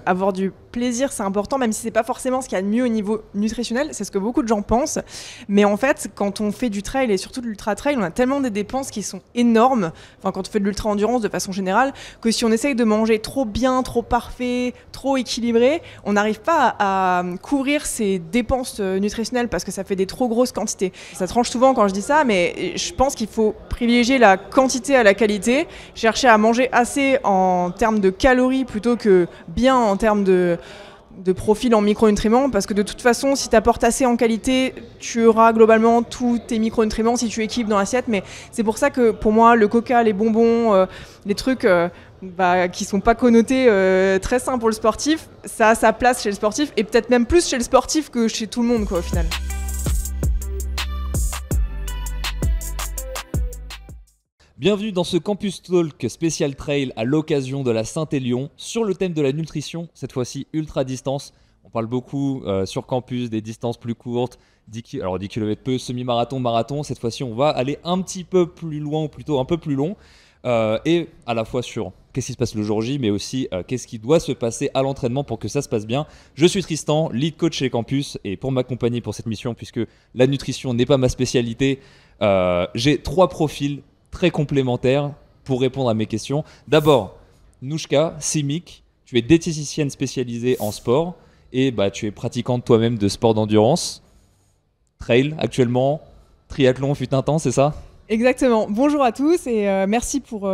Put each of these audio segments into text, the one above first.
avoir du plaisir, c'est important, même si c'est pas forcément ce qu'il y a de mieux au niveau nutritionnel, c'est ce que beaucoup de gens pensent. Mais en fait, quand on fait du trail et surtout de l'ultra-trail, on a tellement des dépenses qui sont énormes, enfin quand on fait de l'ultra-endurance de façon générale, que si on essaye de manger trop bien, trop parfait, trop équilibré, on n'arrive pas à couvrir ces dépenses nutritionnelles parce que ça fait des trop grosses quantités. Ça tranche souvent quand je dis ça, mais je pense qu'il faut privilégier la quantité à la qualité, chercher à manger assez en termes de calories plutôt que bien en termes de profil en micronutriments, parce que de toute façon, si tu apportes assez en qualité, tu auras globalement tous tes micronutriments si tu équipes dans l'assiette. Mais c'est pour ça que pour moi, le coca, les bonbons, les trucs qui sont pas connotés très sains pour le sportif, ça a sa place chez le sportif, et peut-être même plus chez le sportif que chez tout le monde, quoi, au final. Bienvenue dans ce Campus Talk spécial trail à l'occasion de la Saint-Élion sur le thème de la nutrition, cette fois-ci ultra distance. On parle beaucoup sur campus des distances plus courtes, 10 km peu, semi-marathon, marathon. Cette fois-ci, on va aller un petit peu plus loin, ou plutôt un peu plus long, et à la fois sur qu'est-ce qui se passe le jour J, mais aussi qu'est-ce qui doit se passer à l'entraînement pour que ça se passe bien. Je suis Tristan, lead coach chez Campus, et pour m'accompagner pour cette mission, puisque la nutrition n'est pas ma spécialité, j'ai 3 profils très complémentaires pour répondre à mes questions. D'abord, Nouchka Simic, tu es diététicienne spécialisée en sport et tu es pratiquante toi-même de sport d'endurance. Trail actuellement, triathlon fut un temps, c'est ça ? Exactement. Bonjour à tous et merci pour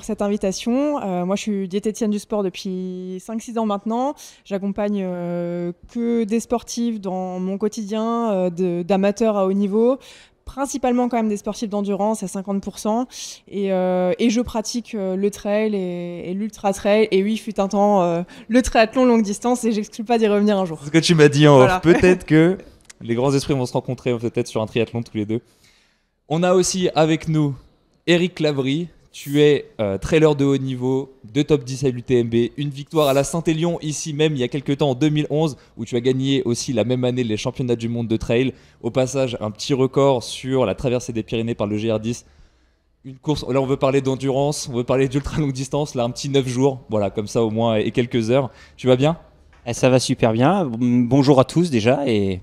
cette invitation. Moi, je suis diététicienne du sport depuis 5-6 ans maintenant. J'accompagne que des sportifs dans mon quotidien, d'amateurs à haut niveau, principalement quand même des sportifs d'endurance à 50%, et je pratique le trail et l'ultra trail, et oui, fut un temps le triathlon longue distance, et j'exclus pas d'y revenir un jour. C'est ce que tu m'as dit en off. Peut-être que les grands esprits vont se rencontrer peut-être sur un triathlon tous les deux. On a aussi avec nous Eric Clavry. Tu es trailer de haut niveau, de top 10 à l'UTMB, une victoire à la Saint-Élion ici même il y a quelques temps en 2011 où tu as gagné aussi la même année les championnats du monde de trail. Au passage, un petit record sur la traversée des Pyrénées par le GR10. Une course, là on veut parler d'endurance, on veut parler d'ultra longue distance, là un petit 9 jours, voilà comme ça au moins et quelques heures. Tu vas bien ? Ça va super bien. Bonjour à tous déjà et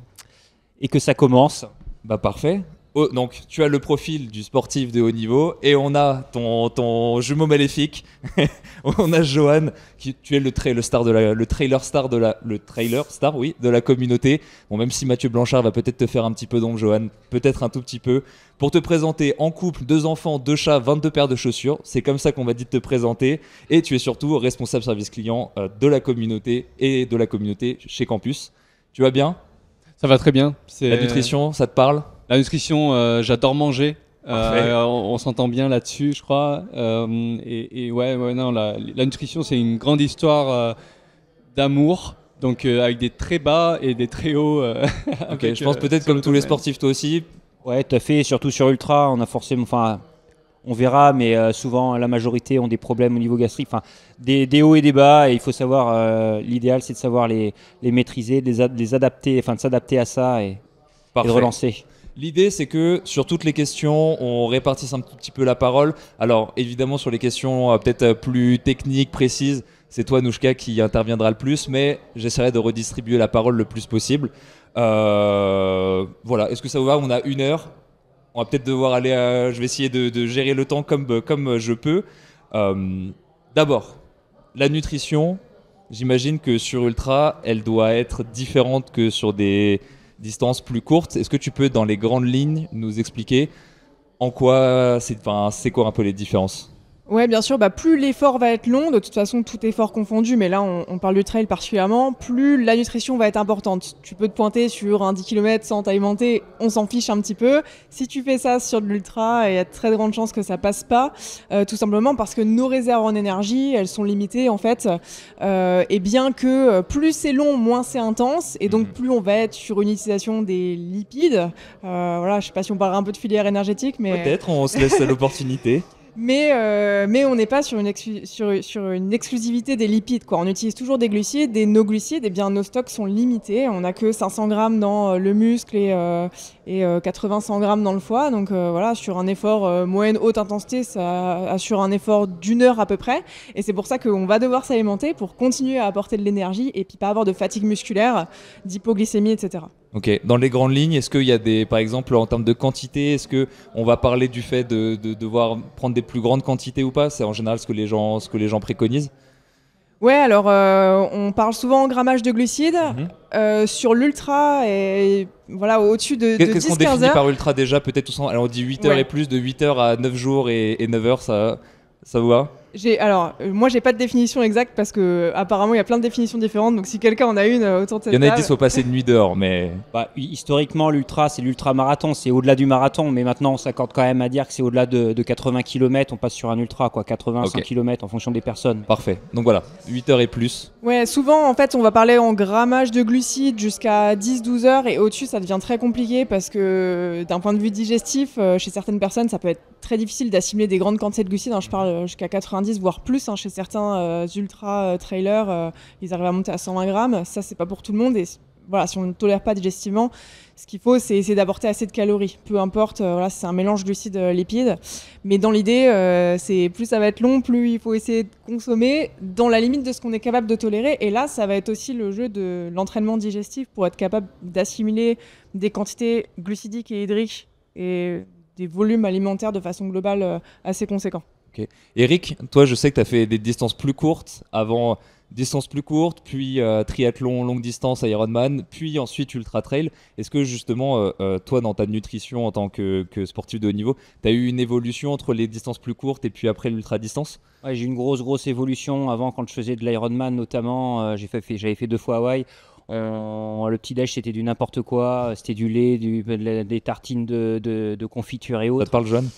que ça commence. Parfait. Oh, donc, tu as le profil du sportif de haut niveau et on a ton jumeau maléfique. On a Johan, tu es le trailer star de la communauté. Bon, même si Mathieu Blanchard va peut-être te faire un petit peu d'ombre, Johan, peut-être un tout petit peu. Pour te présenter en couple, 2 enfants, 2 chats, 22 paires de chaussures. C'est comme ça qu'on m'a dit de te présenter. Et tu es surtout responsable service client de la communauté et de la communauté chez Campus. Tu vas bien ? Ça va très bien. La nutrition, ça te parle ? La nutrition, j'adore manger. On s'entend bien là-dessus, je crois. La nutrition, c'est une grande histoire d'amour. Donc, avec des très bas et des très hauts. Ok, je pense peut-être comme tous les sportifs, toi aussi. Ouais, tout à fait. Surtout sur Ultra, on a forcément. Enfin, on verra, mais souvent, la majorité ont des problèmes au niveau gastrique. Enfin, des hauts et des bas. Et il faut savoir. L'idéal, c'est de savoir les maîtriser, de les adapter, enfin, de s'adapter à ça et de relancer. L'idée, c'est que sur toutes les questions, on répartisse un petit peu la parole. Alors, évidemment, sur les questions peut-être plus techniques, précises, c'est toi, Nouchka, qui interviendra le plus, mais j'essaierai de redistribuer la parole le plus possible. Voilà, est-ce que ça vous va ? On a 1 heure. On va peut-être devoir aller... je vais essayer de gérer le temps comme je peux. D'abord, la nutrition, j'imagine que sur Ultra, elle doit être différente que sur des distances plus courtes. Est-ce que tu peux, dans les grandes lignes, nous expliquer en quoi c'est quoi un peu les différences ? Ouais, bien sûr, plus l'effort va être long, de toute façon tout effort confondu, mais là on parle du trail particulièrement, plus la nutrition va être importante. Tu peux te pointer sur un 10 km sans t'alimenter, on s'en fiche un petit peu. Si tu fais ça sur de l'ultra, il y a de très grandes chances que ça passe pas, tout simplement parce que nos réserves en énergie, elles sont limitées en fait, et bien que plus c'est long, moins c'est intense, et donc plus on va être sur une utilisation des lipides. Voilà, je sais pas si on parlera un peu de filière énergétique, mais... Peut-être, on se laisse l'opportunité. Mais on n'est pas sur sur une exclusivité des lipides, quoi. On utilise toujours des glucides, des no-glucides, et bien nos stocks sont limités. On n'a que 500 grammes dans le muscle et 80-100 grammes dans le foie. Donc voilà, sur un effort moyenne haute intensité, ça assure un effort d'1 heure à peu près. Et c'est pour ça qu'on va devoir s'alimenter pour continuer à apporter de l'énergie et puis pas avoir de fatigue musculaire, d'hypoglycémie, etc. Ok, dans les grandes lignes, est-ce qu'il y a des, par exemple, en termes de quantité, est-ce qu'on va parler du fait de devoir prendre des plus grandes quantités ou pas? C'est en général ce que les gens préconisent. Ouais, alors on parle souvent en grammage de glucides. Sur l'ultra, et voilà, au-dessus de Qu'est-ce qu'on 10-15 définit heures. par ultra déjà? Peut-être tous alors on dit 8 heures Ouais. et plus, de 8 heures à 9 jours et 9 heures, ça vous va? Moi, j'ai pas de définition exacte parce que apparemment il y a plein de définitions différentes. Donc si quelqu'un en a une autour de cette Il y en a qui table. disent qu'il faut passer de nuit dehors, mais Historiquement, l'ultra, c'est l'ultra-marathon, c'est au-delà du marathon, mais maintenant on s'accorde quand même à dire que c'est au-delà de 80 km, on passe sur un ultra, quoi, 80, 100 Ok. km en fonction des personnes. parfait. Donc voilà, 8 heures et plus. Ouais, souvent en fait on va parler en grammage de glucides jusqu'à 10-12 heures et au-dessus ça devient très compliqué parce que d'un point de vue digestif, chez certaines personnes ça peut être très difficile d'assimiler des grandes quantités de glucides. Je parle jusqu'à 90 voire plus. Chez certains ultra trailers, ils arrivent à monter à 120 grammes. Ça c'est pas pour tout le monde et voilà, si on ne tolère pas digestivement, ce qu'il faut c'est essayer d'apporter assez de calories. Peu importe, voilà, c'est un mélange glucides-lipides. Mais dans l'idée, c'est plus ça va être long, plus il faut essayer de consommer dans la limite de ce qu'on est capable de tolérer. Et là, ça va être aussi le jeu de l'entraînement digestif pour être capable d'assimiler des quantités glucidiques et hydriques et des volumes alimentaires de façon globale assez conséquents. Eric, toi je sais que tu as fait des distances plus courtes avant, distance plus courte, puis triathlon longue distance Ironman, puis ensuite ultra trail. Est-ce que justement toi dans ta nutrition en tant que sportif de haut niveau, tu as eu une évolution entre les distances plus courtes et puis après l'ultra distance? Ouais, j'ai eu une grosse évolution. Avant, quand je faisais de l'Ironman notamment, j'avais fait 2 fois Hawaï. Le petit-déj, c'était du n'importe quoi. C'était du lait, des tartines de confiture et Ça autres. te parle, Joanne?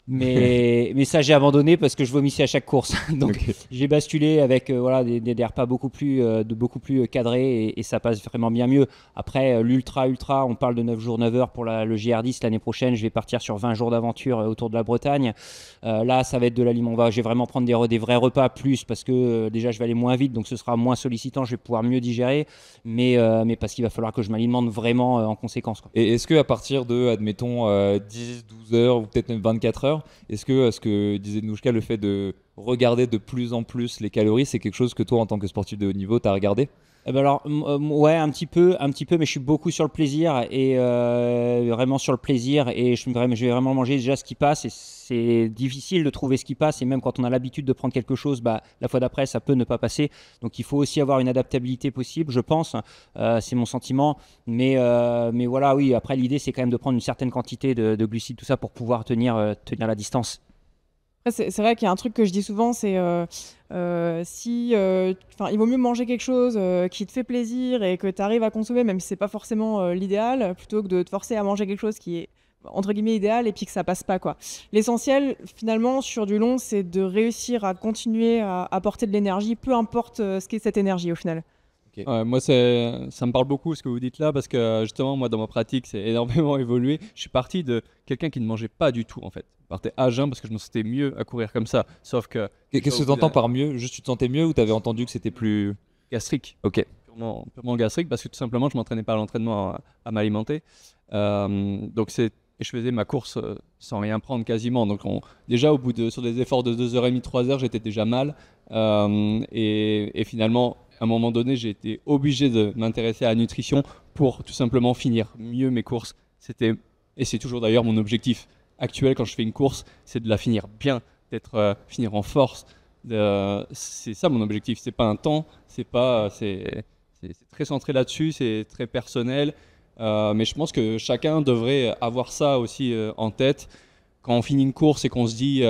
Mais ça, j'ai abandonné parce que je vomissais à chaque course. Donc, Ok. j'ai basculé avec voilà, des repas beaucoup plus cadrés et ça passe vraiment bien mieux. Après, l'ultra, on parle de 9 jours, 9 heures pour le JR10. L'année prochaine, je vais partir sur 20 jours d'aventure autour de la Bretagne. Là, ça va être de l'aliment. Je vais vraiment prendre des vrais repas plus parce que déjà, je vais aller moins vite, donc ce sera moins sollicitant. Je vais pouvoir mieux digérer, mais parce qu'il va falloir que je m'alimente vraiment en conséquence, quoi. Et est-ce que à partir de, admettons, 10, 12 heures ou peut-être même 24 heures, est-ce que ce que disait Nouchka, le fait de regarder de plus en plus les calories, c'est quelque chose que toi, en tant que sportif de haut niveau, tu as regardé? Eh ben alors, ouais, un petit peu, mais je suis beaucoup sur le plaisir et vraiment sur le plaisir et je vais vraiment manger déjà ce qui passe et c'est difficile de trouver ce qui passe et même quand on a l'habitude de prendre quelque chose, la fois d'après ça peut ne pas passer. Donc il faut aussi avoir une adaptabilité possible, je pense, c'est mon sentiment. Mais voilà, oui, après l'idée c'est quand même de prendre une certaine quantité de glucides, tout ça pour pouvoir tenir la distance. Après, c'est vrai qu'il y a un truc que je dis souvent, c'est il vaut mieux manger quelque chose qui te fait plaisir et que tu arrives à consommer, même si c'est pas forcément l'idéal, plutôt que de te forcer à manger quelque chose qui est entre guillemets idéal et puis que ça passe pas, quoi. L'essentiel finalement sur du long, c'est de réussir à continuer à apporter de l'énergie, peu importe ce qu'est cette énergie au final. Moi, ça me parle beaucoup ce que vous dites là parce que justement, moi, dans ma pratique, c'est énormément évolué. Je suis parti de quelqu'un qui ne mangeait pas du tout en fait. Je partais à jeun parce que je me sentais mieux à courir comme ça. Sauf que. Qu'est-ce que tu entends par mieux? Juste tu te sentais mieux ou tu avais entendu que c'était plus gastrique. Ok. Purement gastrique parce que tout simplement, je m'entraînais pas à l'entraînement à m'alimenter. Et je faisais ma course sans rien prendre quasiment. Donc déjà, sur des efforts de 2h30, 3h, j'étais déjà mal. Et finalement, à un moment donné, j'ai été obligé de m'intéresser à la nutrition pour tout simplement finir mieux mes courses. Et c'est toujours d'ailleurs mon objectif actuel quand je fais une course, c'est de la finir bien, finir en force. C'est ça mon objectif. C'est pas un temps, c'est très centré là-dessus, c'est très personnel. Mais je pense que chacun devrait avoir ça aussi en tête. Quand on finit une course et qu'on se dit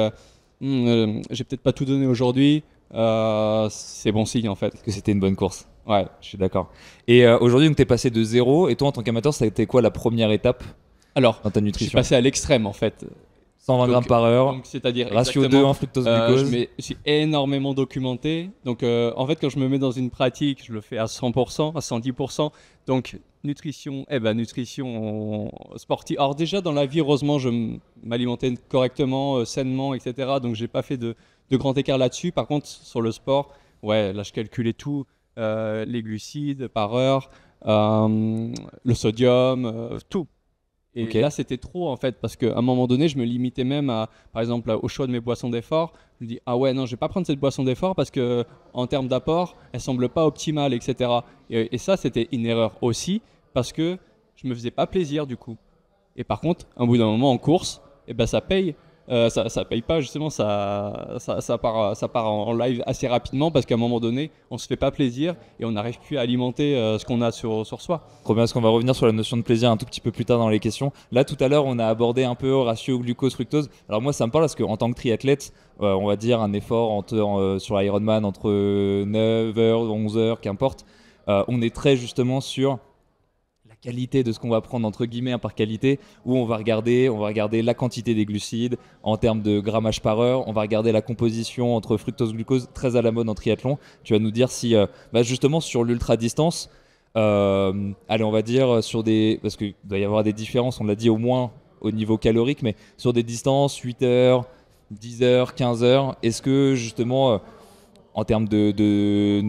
j'ai peut-être pas tout donné aujourd'hui, c'est bon signe en fait. Que c'était une bonne course. Ouais, je suis d'accord. Et aujourd'hui, tu es passé de 0. Et toi, en tant qu'amateur, ça a été quoi la première étape alors, dans ta je suis nutrition? passé à l'extrême en fait. 120 grammes par heure, Donc, c'est-à-dire ratio 2 exactement, en fructose-glucose. je suis énormément documenté. Donc, en fait, quand je me mets dans une pratique, je le fais à 100%, à 110%. Donc, nutrition sportive. Alors, déjà, dans la vie, heureusement, je m'alimentais correctement, sainement, etc. Donc, j'ai pas fait de grand écart là-dessus. Par contre, sur le sport, ouais, là, je calculais tout. Les glucides par heure, le sodium, tout. Et Ok. là, c'était trop en fait, parce qu'à un moment donné, je me limitais même par exemple, au choix de mes boissons d'effort. Je me dis, ah ouais, non, je vais pas prendre cette boisson d'effort parce que en termes d'apport, elle semble pas optimale, etc. Et ça, c'était une erreur aussi, parce que je me faisais pas plaisir du coup. Et par contre, au bout d'un moment en course, eh ben, ça paye. Ça paye pas, justement, ça part en live assez rapidement parce qu'à un moment donné, on se fait pas plaisir et on n'arrive plus à alimenter ce qu'on a sur soi. Trop bien, parce qu'on va revenir sur la notion de plaisir un tout petit peu plus tard dans les questions. Là, tout à l'heure, on a abordé un peu ratio glucose-fructose. Alors moi, ça me parle parce qu'en tant que triathlète, on va dire un effort sur l'Ironman entre 9h, 11h, qu'importe, on est très justement sur la qualité de ce qu'on va prendre entre guillemets par qualité, où on va regarder la quantité des glucides en termes de grammage par heure, on va regarder la composition entre fructose glucose, très à la mode en triathlon. Tu vas nous dire si justement sur l'ultra distance, allez, on va dire parce qu'il doit y avoir des différences, on l'a dit, au moins au niveau calorique, mais sur des distances 8 heures, 10 heures, 15 heures, est-ce que justement en termes de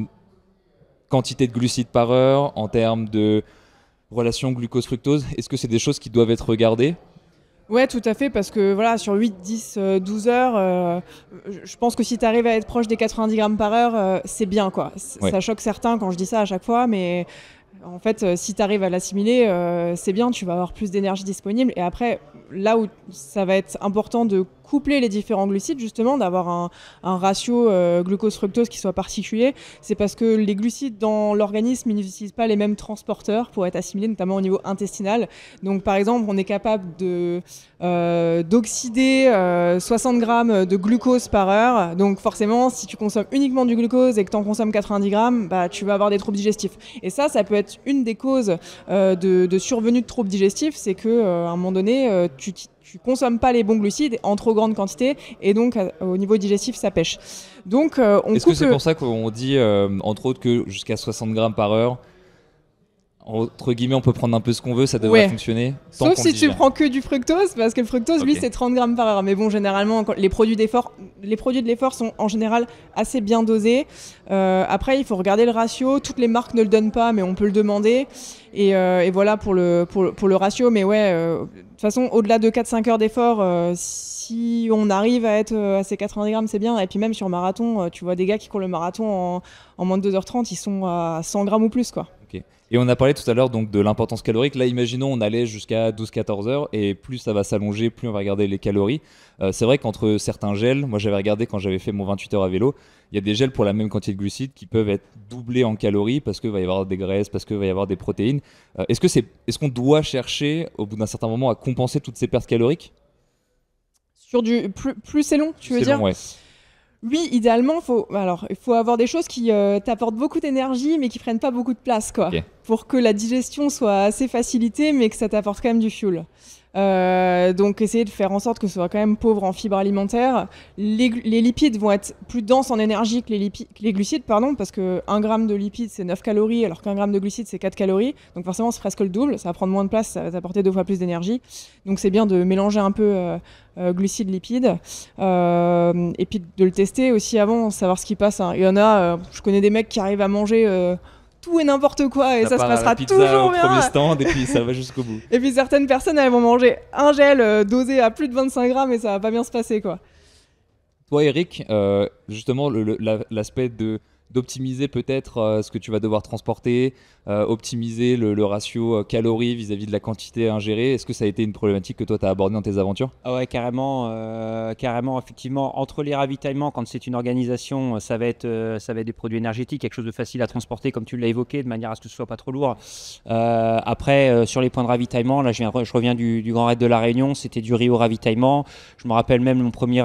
quantité de glucides par heure, en termes de relation glucose-fructose, est-ce que c'est des choses qui doivent être regardées? Ouais, tout à fait, parce que voilà, sur 8, 10, 12 heures, je pense que si tu arrives à être proche des 90 grammes par heure, c'est bien, quoi. Ouais. Ça choque certains quand je dis ça à chaque fois, mais en fait, si tu arrives à l'assimiler, c'est bien, tu vas avoir plus d'énergie disponible. Et après, là où ça va être important de coupler les différents glucides, justement, d'avoir un ratio glucose-fructose qui soit particulier, c'est parce que les glucides dans l'organisme, ils n'utilisent pas les mêmes transporteurs pour être assimilés, notamment au niveau intestinal. Donc, par exemple, on est capable d'oxyder 60 grammes de glucose par heure. Donc, forcément, si tu consommes uniquement du glucose et que tu en consommes 90 grammes, bah, tu vas avoir des troubles digestifs. Et ça peut être une des causes de survenue de troubles digestifs, c'est qu'à un moment donné, tu consommes pas les bons glucides en trop grande quantité et donc au niveau digestif ça pêche. Donc Est-ce que c'est pour ça qu'on dit entre autres que jusqu'à 60 grammes par heure, entre guillemets, on peut prendre un peu ce qu'on veut, ça devrait fonctionner sauf si tu prends que du fructose, parce que le fructose, lui, c'est 30 grammes par heure. Mais bon, généralement, les produits de l'effort sont en général assez bien dosés. Après, il faut regarder le ratio. Toutes les marques ne le donnent pas, mais on peut le demander. Et voilà pour le ratio. Mais ouais, de toute façon, au-delà de 4-5 heures d'effort, si on arrive à être à ces 90 grammes, c'est bien. Et puis même sur marathon, tu vois des gars qui courent le marathon en moins de 2h30, ils sont à 100 grammes ou plus, quoi. Okay. Et on a parlé tout à l'heure donc de l'importance calorique. Là, imaginons on allait jusqu'à 12-14 heures et plus ça va s'allonger, plus on va regarder les calories. C'est vrai qu'entre certains gels, moi j'avais regardé quand j'avais fait mon 28 heures à vélo, il y a des gels pour la même quantité de glucides qui peuvent être doublés en calories parce qu'il va y avoir des graisses, parce qu'il va y avoir des protéines. Est-ce qu'on doit chercher au bout d'un certain moment à compenser toutes ces pertes caloriques? Sur du plus c'est long, tu veux dire? Long, ouais. Oui, idéalement, il faut avoir des choses qui t'apportent beaucoup d'énergie, mais qui prennent pas beaucoup de place, quoi. Okay. Pour que la digestion soit assez facilitée, mais que ça t'apporte quand même du fuel. Donc, essayer de faire en sorte que ce soit quand même pauvre en fibres alimentaires. Les lipides vont être plus denses en énergie que les glucides, parce que 1 gramme de lipides, c'est 9 calories, alors qu'un gramme de glucides, c'est 4 calories. Donc, forcément, c'est presque le double. Ça va prendre moins de place, ça va t'apporter 2 fois plus d'énergie. Donc, c'est bien de mélanger un peu glucides, lipides. Et puis, de le tester aussi avant, savoir ce qui passe. Hein. Il y en a, je connais des mecs qui arrivent à manger tout et n'importe quoi, et ça se passera toujours bien. Premier stand, et puis ça va jusqu'au bout. Et puis certaines personnes, elles vont manger un gel dosé à plus de 25 grammes et ça va pas bien se passer, quoi. Toi, Eric, justement, l'aspect d'optimiser peut-être ce que tu vas devoir transporter, optimiser le ratio calories vis-à-vis de la quantité ingérée. Est-ce que ça a été une problématique que toi tu as abordée dans tes aventures? Ah ouais, carrément, effectivement. Entre les ravitaillements, quand c'est une organisation, ça va être des produits énergétiques, quelque chose de facile à transporter, comme tu l'as évoqué, de manière à ce que ce soit pas trop lourd. Après, sur les points de ravitaillement, là, je reviens du Grand Raid de la Réunion, c'était du Rio ravitaillement. Je me rappelle même mon premier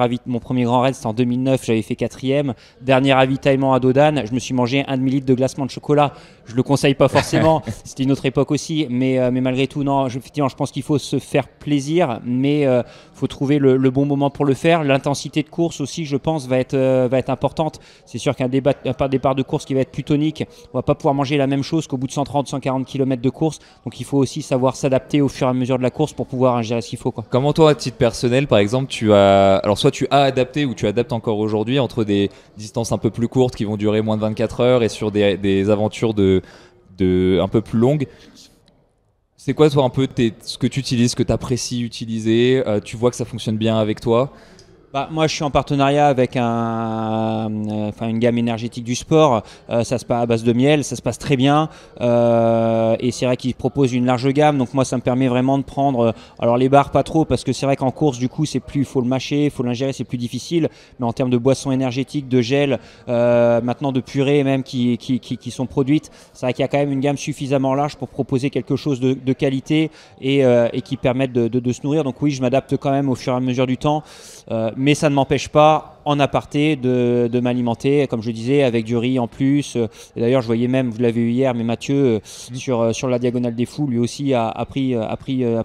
grand raid, c'était en 2009, j'avais fait 4e. Dernier ravitaillement à Dodane. Cannes, je me suis mangé un demi-litre de glacement de chocolat. Je le conseille pas forcément, c'était une autre époque aussi, mais malgré tout, non, effectivement, je pense qu'il faut se faire plaisir, mais faut trouver le bon moment pour le faire. L'intensité de course aussi, je pense, va être importante. C'est sûr qu'un départ de course qui va être plus tonique, on va pas pouvoir manger la même chose qu'au bout de 130-140 km de course. Donc il faut aussi savoir s'adapter au fur et à mesure de la course pour pouvoir ingérer ce qu'il faut, quoi. Comment toi, à titre personnel, par exemple, alors soit tu as adapté ou tu adaptes encore aujourd'hui entre des distances un peu plus courtes qui vont durer moins de 24 heures et sur des aventures un peu plus longues. C'est quoi toi un peu ce que tu utilises, ce que tu apprécies utiliser, tu vois que ça fonctionne bien avec toi? Moi, je suis en partenariat avec une gamme énergétique du sport. Ça se passe à base de miel, ça se passe très bien. Et c'est vrai qu'ils proposent une large gamme. Donc moi, ça me permet vraiment de prendre. Alors les barres, pas trop, parce que c'est vrai qu'en course, du coup, faut le mâcher, faut l'ingérer, c'est plus difficile. Mais en termes de boissons énergétiques, de gel, maintenant de purées même qui sont produites, c'est vrai qu'il y a quand même une gamme suffisamment large pour proposer quelque chose de qualité et qui permette de se nourrir. Donc oui, je m'adapte quand même au fur et à mesure du temps. Mais ça ne m'empêche pas, en aparté, de m'alimenter, comme je disais, avec du riz en plus. Et d'ailleurs, je voyais même, vous l'avez eu hier, mais Mathieu, sur la Diagonale des Fous, lui aussi a pris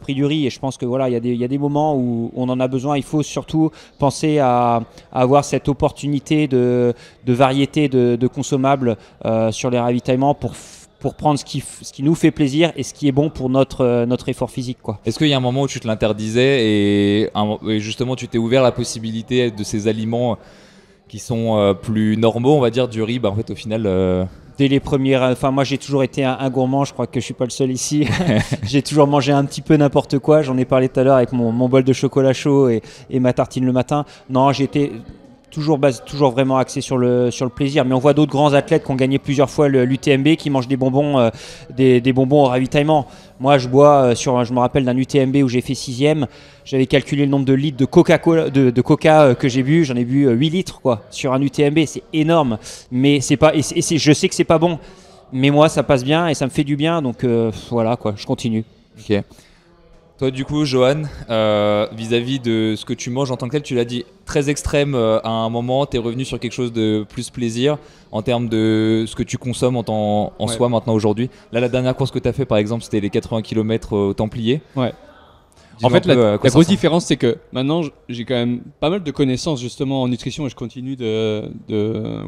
du riz. Et je pense que voilà, il y a des moments où on en a besoin. Il faut surtout penser à avoir cette opportunité de variété de consommables sur les ravitaillements pour prendre ce qui nous fait plaisir et ce qui est bon pour notre effort physique, quoi. Est-ce qu'il y a un moment où tu te l'interdisais et justement tu t'es ouvert la possibilité de ces aliments qui sont plus normaux, on va dire du riz, en fait au final Dès les premières, moi j'ai toujours été un gourmand, je crois que je suis pas le seul ici. J'ai toujours mangé un petit peu n'importe quoi, j'en ai parlé tout à l'heure avec mon bol de chocolat chaud et ma tartine le matin. Non, j'étais toujours vraiment axé sur le plaisir, mais on voit d'autres grands athlètes qui ont gagné plusieurs fois l'UTMB qui mangent des bonbons au ravitaillement. Moi je bois je me rappelle d'un UTMB où j'ai fait 6e, j'avais calculé le nombre de litres de Coca-Cola, de Coca que j'ai bu, j'en ai bu 8 litres quoi, sur un UTMB, c'est énorme, mais c'est pas, je sais que c'est pas bon, mais moi ça passe bien et ça me fait du bien, donc voilà quoi, je continue. Ok. Toi, du coup, Johan, vis-à-vis de ce que tu manges en tant que tel, tu l'as dit, très extrême à un moment, tu es revenu sur quelque chose de plus plaisir en termes de ce que tu consommes en soi maintenant aujourd'hui. Là, la dernière course que tu as fait, par exemple, c'était les 80 km au Templier. Ouais. Dis-nous en fait, un peu, la grosse différence, c'est que maintenant, j'ai quand même pas mal de connaissances justement en nutrition et je continue de me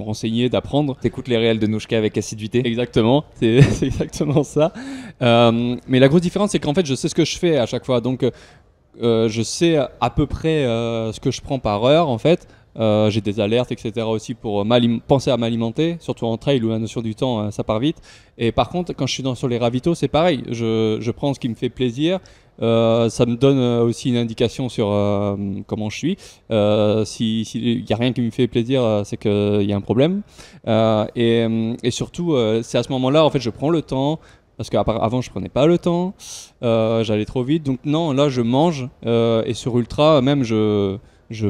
renseigner, d'apprendre. T'écoutes les réels de Nouchka avec assiduité. Exactement, c'est exactement ça. Mais la grosse différence, c'est qu'en fait, je sais ce que je fais à chaque fois. Donc, je sais à peu près ce que je prends par heure, en fait. J'ai des alertes, etc. aussi pour penser à m'alimenter, surtout en trail où la notion du temps, ça part vite. Et par contre, quand je suis sur les ravitaux, c'est pareil. Je prends ce qui me fait plaisir. Ça me donne aussi une indication sur comment je suis. S'il n'y a rien qui me fait plaisir, c'est qu'il y a un problème. Et surtout, c'est à ce moment-là, en fait, je prends le temps. Parce qu'avant, je prenais pas le temps. J'allais trop vite. Donc non, là, je mange. Et sur Ultra, même, je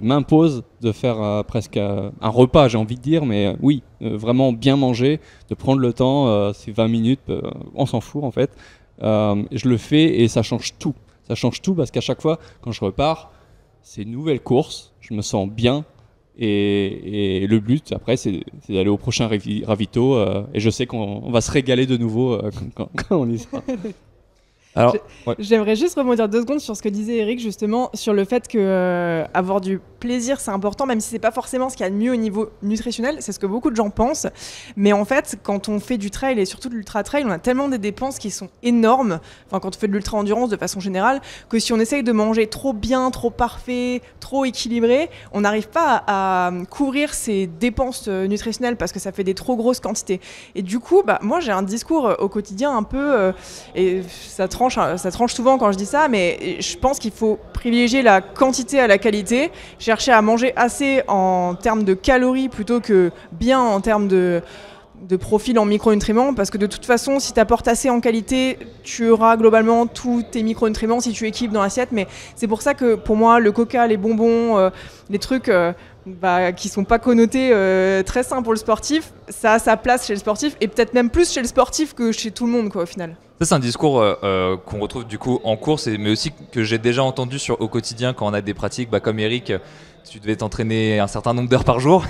m'impose de faire presque un repas, j'ai envie de dire. Mais oui, vraiment bien manger, de prendre le temps. C'est 20 minutes, on s'en fout, en fait. Je le fais et ça change tout. Ça change tout parce qu'à chaque fois, quand je repars, c'est une nouvelle course. Je me sens bien. Et le but, après, c'est d'aller au prochain ravito. Et je sais qu'on va se régaler de nouveau quand on y sera. Alors, J'aimerais juste rebondir 2 secondes sur ce que disait Eric, justement, sur le fait que avoir du plaisir, c'est important, même si c'est pas forcément ce qu'il y a de mieux au niveau nutritionnel. C'est ce que beaucoup de gens pensent. Mais en fait, quand on fait du trail et surtout de l'ultra-trail, on a tellement des dépenses qui sont énormes, enfin, quand on fait de l'ultra-endurance de façon générale, que si on essaye de manger trop bien, trop parfait, trop équilibré, on n'arrive pas à couvrir ces dépenses nutritionnelles parce que ça fait des trop grosses quantités. Et du coup, moi, j'ai un discours au quotidien un peu... et ça tranche souvent quand je dis ça, mais je pense qu'il faut privilégier la quantité à la qualité, chercher à manger assez en termes de calories plutôt que bien en termes de profil en micronutriments, parce que de toute façon, si tu apportes assez en qualité, tu auras globalement tous tes micronutriments si tu équilibres dans l'assiette. Mais c'est pour ça que pour moi, le coca, les bonbons, les trucs qui sont pas connotés très sains pour le sportif, ça a sa place chez le sportif et peut-être même plus chez le sportif que chez tout le monde, quoi, au final. Ça, c'est un discours qu'on retrouve du coup en course, mais aussi que j'ai déjà entendu au quotidien quand on a des pratiques comme Eric. Tu devais t'entraîner un certain nombre d'heures par jour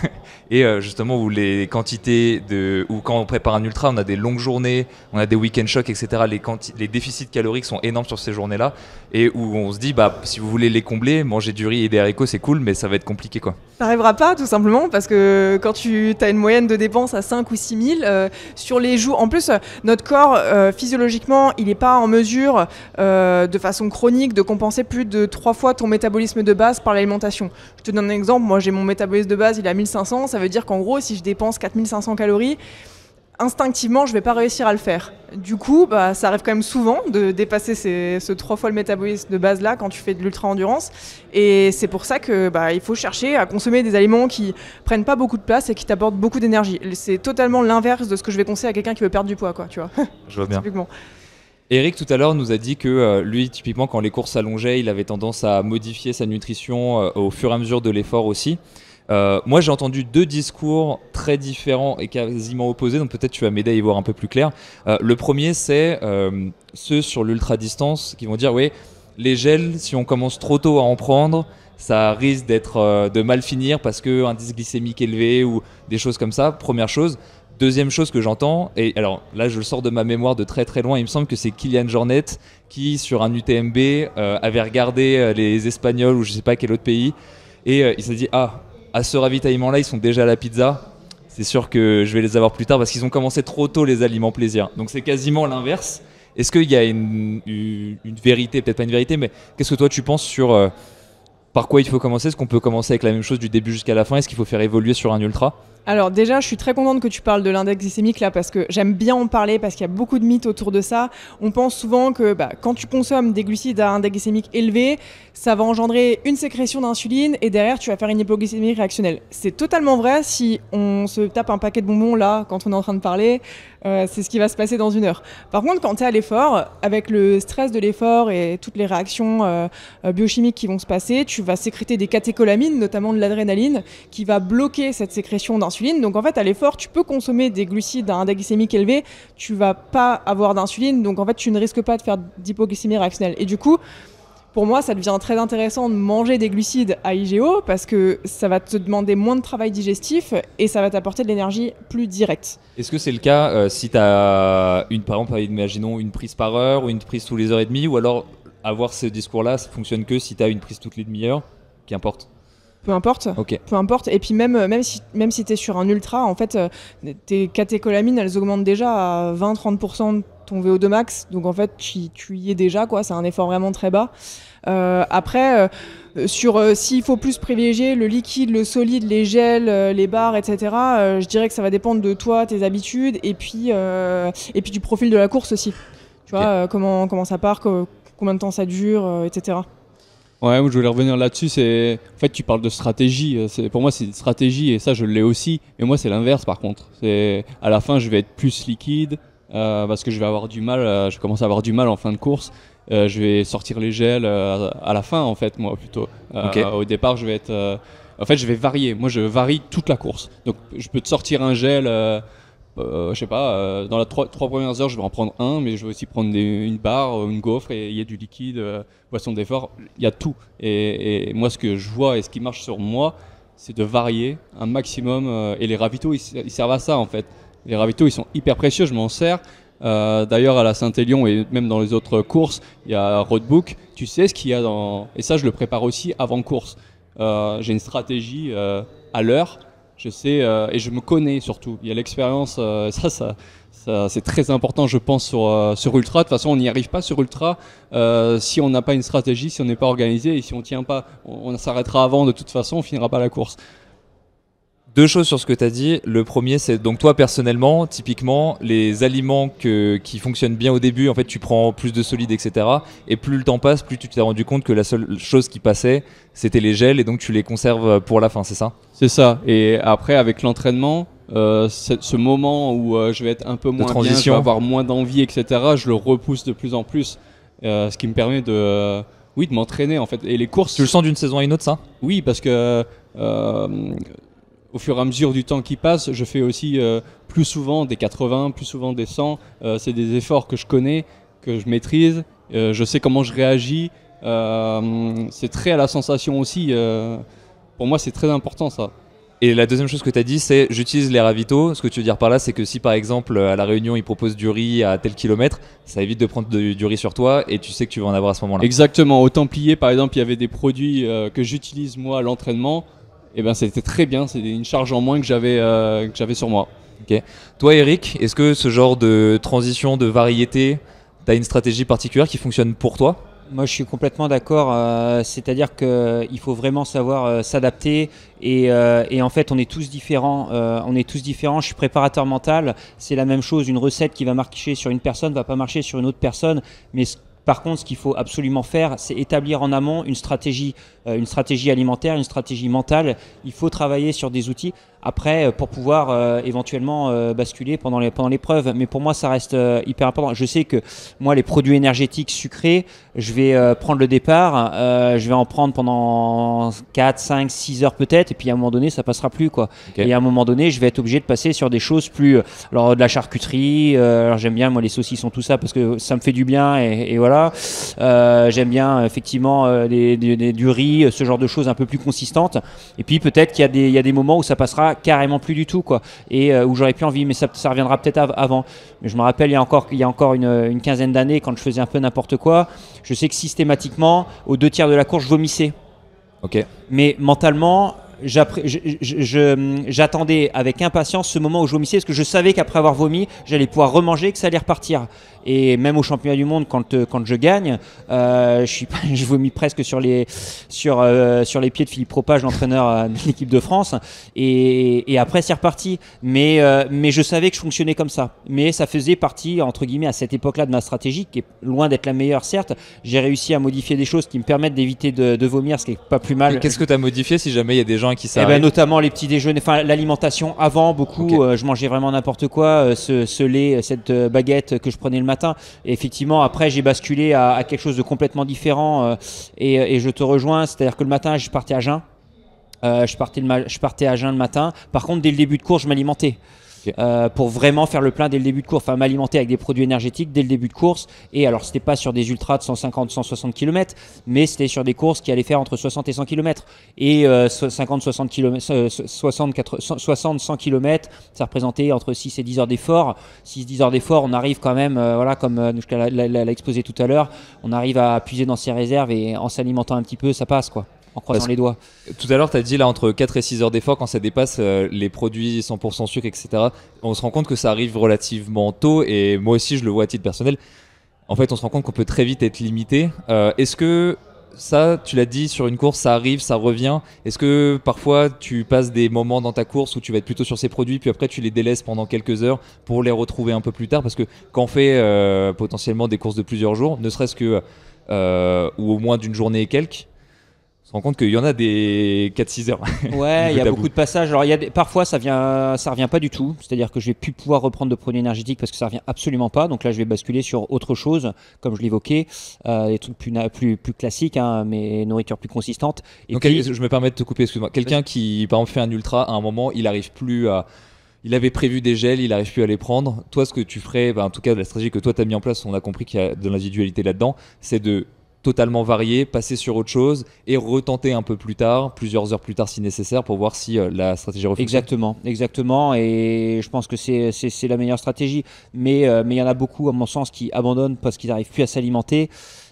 et justement où les quantités ou quand on prépare un ultra, on a des longues journées, on a des week-end shocks, etc. Les déficits caloriques sont énormes sur ces journées-là et où on se dit si vous voulez les combler, manger du riz et des haricots c'est cool, mais ça va être compliqué quoi. T'arriveras pas tout simplement parce que quand tu as une moyenne de dépenses à 5 ou 6 000 sur les jours, en plus notre corps physiologiquement il n'est pas en mesure de façon chronique de compenser plus de 3 fois ton métabolisme de base par l'alimentation. Je te donne un exemple, moi j'ai mon métabolisme de base, il est à 1500, ça veut dire qu'en gros si je dépense 4500 calories, instinctivement je vais pas réussir à le faire. Du coup, ça arrive quand même souvent de dépasser ce 3 fois le métabolisme de base là quand tu fais de l'ultra-endurance. Et c'est pour ça que il faut chercher à consommer des aliments qui prennent pas beaucoup de place et qui t'apportent beaucoup d'énergie. C'est totalement l'inverse de ce que je vais conseiller à quelqu'un qui veut perdre du poids, quoi, tu vois. Je vois bien. Typiquement. Eric tout à l'heure nous a dit que lui typiquement quand les courses s'allongeaient il avait tendance à modifier sa nutrition au fur et à mesure de l'effort aussi. Moi j'ai entendu 2 discours très différents et quasiment opposés, donc peut-être tu vas m'aider à y voir un peu plus clair. Le premier c'est ceux sur l'ultra distance qui vont dire oui les gels si on commence trop tôt à en prendre ça risque de mal finir parce que indice glycémique élevé ou des choses comme ça, première chose. Deuxième chose que j'entends, et alors là je le sors de ma mémoire de très très loin, il me semble que c'est Kylian Jornet qui sur un UTMB avait regardé les Espagnols ou je sais pas quel autre pays et il s'est dit à ce ravitaillement là ils sont déjà à la pizza, c'est sûr que je vais les avoir plus tard parce qu'ils ont commencé trop tôt les aliments plaisir. Donc c'est quasiment l'inverse. Est-ce qu'il y a une vérité, peut-être pas une vérité, mais qu'est-ce que toi tu penses sur par quoi il faut commencer? Est-ce qu'on peut commencer avec la même chose du début jusqu'à la fin? Est-ce qu'il faut faire évoluer sur un ultra? Alors déjà, je suis très contente que tu parles de l'index glycémique là parce que j'aime bien en parler parce qu'il y a beaucoup de mythes autour de ça. On pense souvent que quand tu consommes des glucides à index glycémique élevé, ça va engendrer une sécrétion d'insuline et derrière tu vas faire une hypoglycémie réactionnelle. C'est totalement vrai si on se tape un paquet de bonbons là quand on est en train de parler. C'est ce qui va se passer dans 1 heure. Par contre, quand tu es à l'effort, avec le stress de l'effort et toutes les réactions biochimiques qui vont se passer, tu vas sécréter des catécholamines, notamment de l'adrénaline, qui va bloquer cette sécrétion d'insuline. Donc en fait, à l'effort, tu peux consommer des glucides à index glycémique élevé, tu vas pas avoir d'insuline, donc en fait, tu ne risques pas de faire d'hypoglycémie réactionnelle. Et du coup, pour moi, ça devient très intéressant de manger des glucides à IGO parce que ça va te demander moins de travail digestif et ça va t'apporter de l'énergie plus directe. Est-ce que c'est le cas si tu as par exemple, imaginons une prise par heure ou une prise tous les heures et demie, ou alors avoir ce discours-là, ça fonctionne que si tu as une prise toutes les demi-heures, qu'importe? Peu importe. Okay. Peu importe. Et puis même si tu es sur un ultra, en fait, tes catécholamines, elles augmentent déjà à 20-30% de ton VO2 max. Donc en fait, tu y es déjà, quoi. C'est un effort vraiment très bas. Après, s'il faut plus privilégier le liquide, le solide, les gels, les barres, etc., je dirais que ça va dépendre de toi, tes habitudes, et puis du profil de la course aussi. Tu vois, comment ça part, combien de temps ça dure, etc. Ouais, je voulais revenir là-dessus. En fait, tu parles de stratégie. Pour moi, c'est une stratégie et ça, je l'ai aussi. Mais moi, c'est l'inverse par contre. À la fin, je vais être plus liquide parce que je vais avoir du mal. Je commence à avoir du mal en fin de course. Je vais sortir les gels à la fin, en fait, moi plutôt. Okay. Au départ, je vais être. En fait, je vais varier. Moi, je varie toute la course. Donc, je peux te sortir un gel. Je sais pas, dans les 3 premières heures, je vais en prendre un, mais je vais aussi prendre une barre, une gaufre, et il y a du liquide, boisson d'effort, il y a tout. Et moi, ce que je vois et ce qui marche sur moi, c'est de varier un maximum. Et les ravitaux, ils servent à ça, en fait. Les ravitaux, ils sont hyper précieux, je m'en sers. D'ailleurs, à la Saint-Élion et même dans les autres courses, il y a Roadbook. Tu sais ce qu'il y a dans. Et ça, je le prépare aussi avant course. J'ai une stratégie à l'heure. Je sais et je me connais surtout. Il y a l'expérience, ça c'est très important, je pense, sur Ultra. De toute façon, on n'y arrive pas sur Ultra si on n'a pas une stratégie, si on n'est pas organisé et si on tient pas. On s'arrêtera avant de toute façon, on finira pas la course. 2 choses sur ce que tu as dit. Le premier, c'est donc toi personnellement, typiquement, les aliments qui fonctionnent bien au début, en fait, tu prends plus de solide, etc. Et plus le temps passe, plus tu t'es rendu compte que la seule chose qui passait, c'était les gels, et donc tu les conserves pour la fin, c'est ça? C'est ça. Et après, avec l'entraînement, ce moment où je vais être un peu moins bien, je vais avoir moins d'envie, etc., je le repousse de plus en plus. Ce qui me permet de m'entraîner, en fait. Et les courses... Tu le sens d'une saison à une autre, ça? Oui, parce que... au fur et à mesure du temps qui passe, je fais aussi plus souvent des 80, plus souvent des 100. C'est des efforts que je connais, que je maîtrise. Je sais comment je réagis. C'est très à la sensation aussi. Pour moi, c'est très important ça. Et la deuxième chose que tu as dit, c'est j'utilise les ravitaux. Ce que tu veux dire par là, c'est que si par exemple à la réunion ils proposent du riz à tel kilomètre, ça évite de prendre du riz sur toi et tu sais que tu vas en avoir à ce moment-là. Exactement. Au Templier, par exemple, il y avait des produits que j'utilise moi à l'entraînement. Et ben c'était très bien. C'est une charge en moins que j'avais sur moi. Ok. Toi, Eric, est-ce que ce genre de transition, de variété, tu as une stratégie particulière qui fonctionne pour toi ? Moi, je suis complètement d'accord. C'est-à-dire qu'il faut vraiment savoir s'adapter. Et en fait, on est tous différents. Je suis préparateur mental. C'est la même chose. Une recette qui va marcher sur une personne va pas marcher sur une autre personne. Mais par contre, ce qu'il faut absolument faire, c'est établir en amont une stratégie alimentaire, une stratégie mentale. Il faut travailler sur des outils. Après, pour pouvoir éventuellement basculer pendant l'épreuve. Mais pour moi, ça reste hyper important. Je sais que moi, les produits énergétiques sucrés, je vais prendre le départ. Je vais en prendre pendant 4, 5, 6 heures peut-être. Et puis à un moment donné, ça passera plus, quoi. Okay. Et à un moment donné, je vais être obligé de passer sur des choses plus... Alors, de la charcuterie. Alors, j'aime bien, moi, les saucissons, tout ça, parce que ça me fait du bien. Et voilà. J'aime bien, effectivement, du riz, ce genre de choses un peu plus consistantes. Et puis, peut-être qu'il y a des moments où ça passera carrément plus du tout, quoi, et où j'aurais plus envie, mais ça reviendra peut-être avant. Mais je me rappelle il y a encore une quinzaine d'années, quand je faisais un peu n'importe quoi, je sais que systématiquement aux 2/3 de la course je vomissais. Ok. Mais mentalement j'attendais avec impatience ce moment où je vomissais, parce que je savais qu'après avoir vomi, j'allais pouvoir remanger, que ça allait repartir. Et même au championnat du monde, quand je gagne, je vomis presque sur les pieds de Philippe Propage, l'entraîneur de l'équipe de France. Et après, c'est reparti. Mais je savais que je fonctionnais comme ça. Mais ça faisait partie, entre guillemets, à cette époque-là de ma stratégie, qui est loin d'être la meilleure, certes. J'ai réussi à modifier des choses qui me permettent d'éviter de vomir, ce qui est pas plus mal. Et qu'est-ce que tu as modifié si jamais il y a des gens qui Eh savent ben, notamment les petits déjeuners, enfin l'alimentation avant, beaucoup. Okay. Je mangeais vraiment n'importe quoi, ce lait, cette baguette que je prenais le matin. Et effectivement, après, j'ai basculé à quelque chose de complètement différent. Et je te rejoins, c'est-à-dire que le matin, je partais à jeun. Je partais à jeun le matin. Par contre, dès le début de course, je m'alimentais. Okay. Pour vraiment faire le plein dès le début de course, enfin m'alimenter avec des produits énergétiques dès le début de course. Et alors c'était pas sur des ultras de 150-160 km, mais c'était sur des courses qui allaient faire entre 60 et 100 km. Et 50-60 km, 60-100 km, ça représentait entre 6 et 10 heures d'effort. 6-10 heures d'effort, on arrive quand même, voilà, comme l'a exposé tout à l'heure, on arrive à puiser dans ses réserves, et en s'alimentant un petit peu, ça passe, quoi. En croisant les doigts. Tout à l'heure, tu as dit là entre 4 et 6 heures d'effort, quand ça dépasse les produits 100% sucre, etc., on se rend compte que ça arrive relativement tôt, et moi aussi je le vois à titre personnel. En fait, on se rend compte qu'on peut très vite être limité. Est-ce que ça, tu l'as dit, sur une course, ça arrive, ça revient? Est-ce que parfois tu passes des moments dans ta course où tu vas être plutôt sur ces produits, puis après tu les délaisses pendant quelques heures pour les retrouver un peu plus tard? Parce que quand on fait potentiellement des courses de plusieurs jours, ne serait-ce que ou au moins d'une journée et quelques, on se rend compte qu'il y en a des 4-6 heures. Ouais, il y a beaucoup de passages. Alors, parfois, ça revient pas du tout. C'est-à-dire que je vais plus pouvoir reprendre de produits énergétiques parce que ça revient absolument pas. Donc là, je vais basculer sur autre chose, comme je l'évoquais, des trucs plus classiques, hein, mais nourriture plus consistante. Et donc, puis, je me permets de te couper, excuse-moi. Quelqu'un qui, par exemple, fait un ultra, à un moment, il arrive plus à... Il avait prévu des gels, il n'arrive plus à les prendre. Toi, ce que tu ferais, en tout cas, la stratégie que toi, tu as mis en place, on a compris qu'il y a de l'individualité là-dedans, c'est de totalement varier, passer sur autre chose et retenter un peu plus tard, plusieurs heures plus tard si nécessaire, pour voir si la stratégie refait. Exactement, et je pense que c'est la meilleure stratégie, mais il y en a beaucoup à mon sens qui abandonnent parce qu'ils n'arrivent plus à s'alimenter,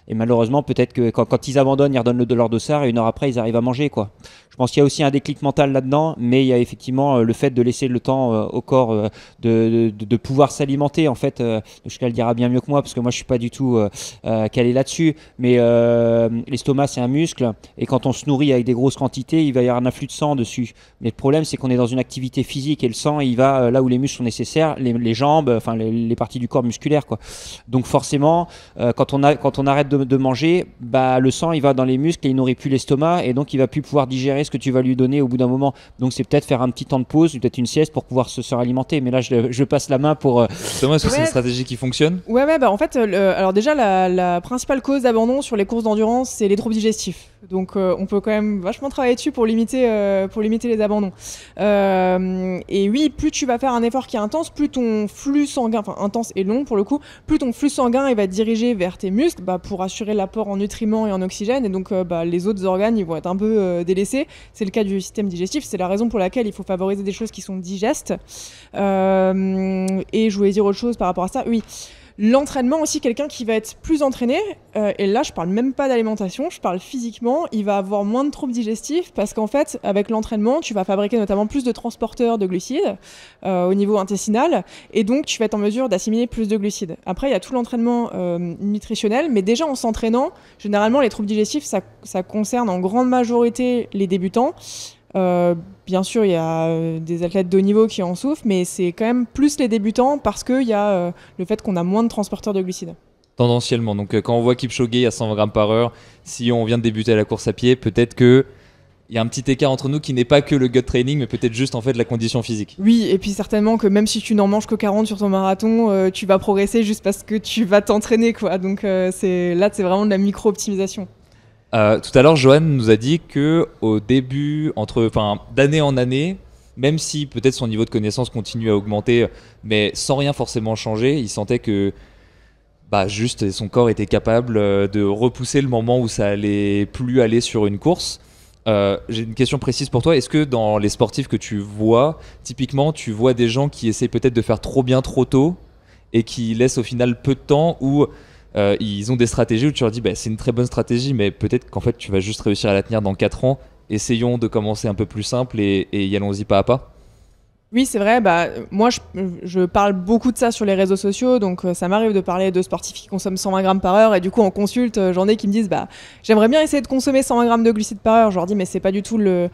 et malheureusement peut-être que quand ils abandonnent, ils redonnent de leur dossard et une heure après ils arrivent à manger, quoi. Je pense qu'il y a aussi un déclic mental là-dedans, mais il y a effectivement le fait de laisser le temps au corps de pouvoir s'alimenter. En fait, Nushka le dira bien mieux que moi, parce que moi je suis pas du tout calé là-dessus, mais l'estomac c'est un muscle, et quand on se nourrit avec des grosses quantités, il va y avoir un afflux de sang dessus. Mais le problème, c'est qu'on est dans une activité physique, et le sang il va là où les muscles sont nécessaires, les jambes, enfin les parties du corps musculaires, quoi. Donc forcément, quand on arrête de manger, le sang il va dans les muscles et il nourrit plus l'estomac, et donc il va plus pouvoir digérer ce que tu vas lui donner au bout d'un moment. Donc c'est peut-être faire un petit temps de pause, peut-être une sieste pour pouvoir se réalimenter. Mais là je passe la main pour... Thomas, est-ce que c'est une stratégie qui fonctionne? Ouais, en fait, alors déjà la principale cause d'abandon sur les courses d'endurance, c'est les troubles digestifs. Donc on peut quand même vachement travailler dessus pour limiter les abandons. Et oui, plus tu vas faire un effort qui est intense, plus ton flux sanguin, enfin intense et long pour le coup, plus ton flux sanguin il va être dirigé vers tes muscles pour assurer l'apport en nutriments et en oxygène. Et donc les autres organes ils vont être un peu délaissés. C'est le cas du système digestif. C'est la raison pour laquelle il faut favoriser des choses qui sont digestes. Et je voulais dire autre chose par rapport à ça. Oui. L'entraînement aussi, quelqu'un qui va être plus entraîné, et là je parle même pas d'alimentation, je parle physiquement, il va avoir moins de troubles digestifs parce qu'en fait avec l'entraînement tu vas fabriquer notamment plus de transporteurs de glucides au niveau intestinal et donc tu vas être en mesure d'assimiler plus de glucides. Après il y a tout l'entraînement nutritionnel, mais déjà en s'entraînant, généralement les troubles digestifs ça concerne en grande majorité les débutants. Bien sûr, il y a des athlètes de haut niveau qui en souffrent, mais c'est quand même plus les débutants parce qu'il y a le fait qu'on a moins de transporteurs de glucides. Tendanciellement, donc quand on voit Kipchoge à 120 grammes par heure, si on vient de débuter à la course à pied, peut-être qu'il y a un petit écart entre nous qui n'est pas que le gut training, mais peut-être juste en fait la condition physique. Oui, et puis certainement que même si tu n'en manges que 40 sur ton marathon, tu vas progresser juste parce que tu vas t'entraîner, quoi. Donc c'est vraiment de la micro-optimisation. Tout à l'heure, Johan nous a dit que au début, d'année en année, même si peut-être son niveau de connaissance continue à augmenter, mais sans rien forcément changer, il sentait que juste son corps était capable de repousser le moment où ça allait plus aller sur une course. J'ai une question précise pour toi. Est-ce que dans les sportifs que tu vois, typiquement, tu vois des gens qui essaient peut-être de faire trop bien trop tôt et qui laissent au final peu de temps ou ils ont des stratégies où tu leur dis c'est une très bonne stratégie, mais peut-être qu'en fait tu vas juste réussir à la tenir dans 4 ans. Essayons de commencer un peu plus simple et y allons-y pas à pas. Oui, c'est vrai. Moi, je parle beaucoup de ça sur les réseaux sociaux. Donc, ça m'arrive de parler de sportifs qui consomment 120 grammes par heure. Et du coup, en consulte, j'en ai qui me disent j'aimerais bien essayer de consommer 120 grammes de glucides par heure. Je leur dis mais c'est pas du tout le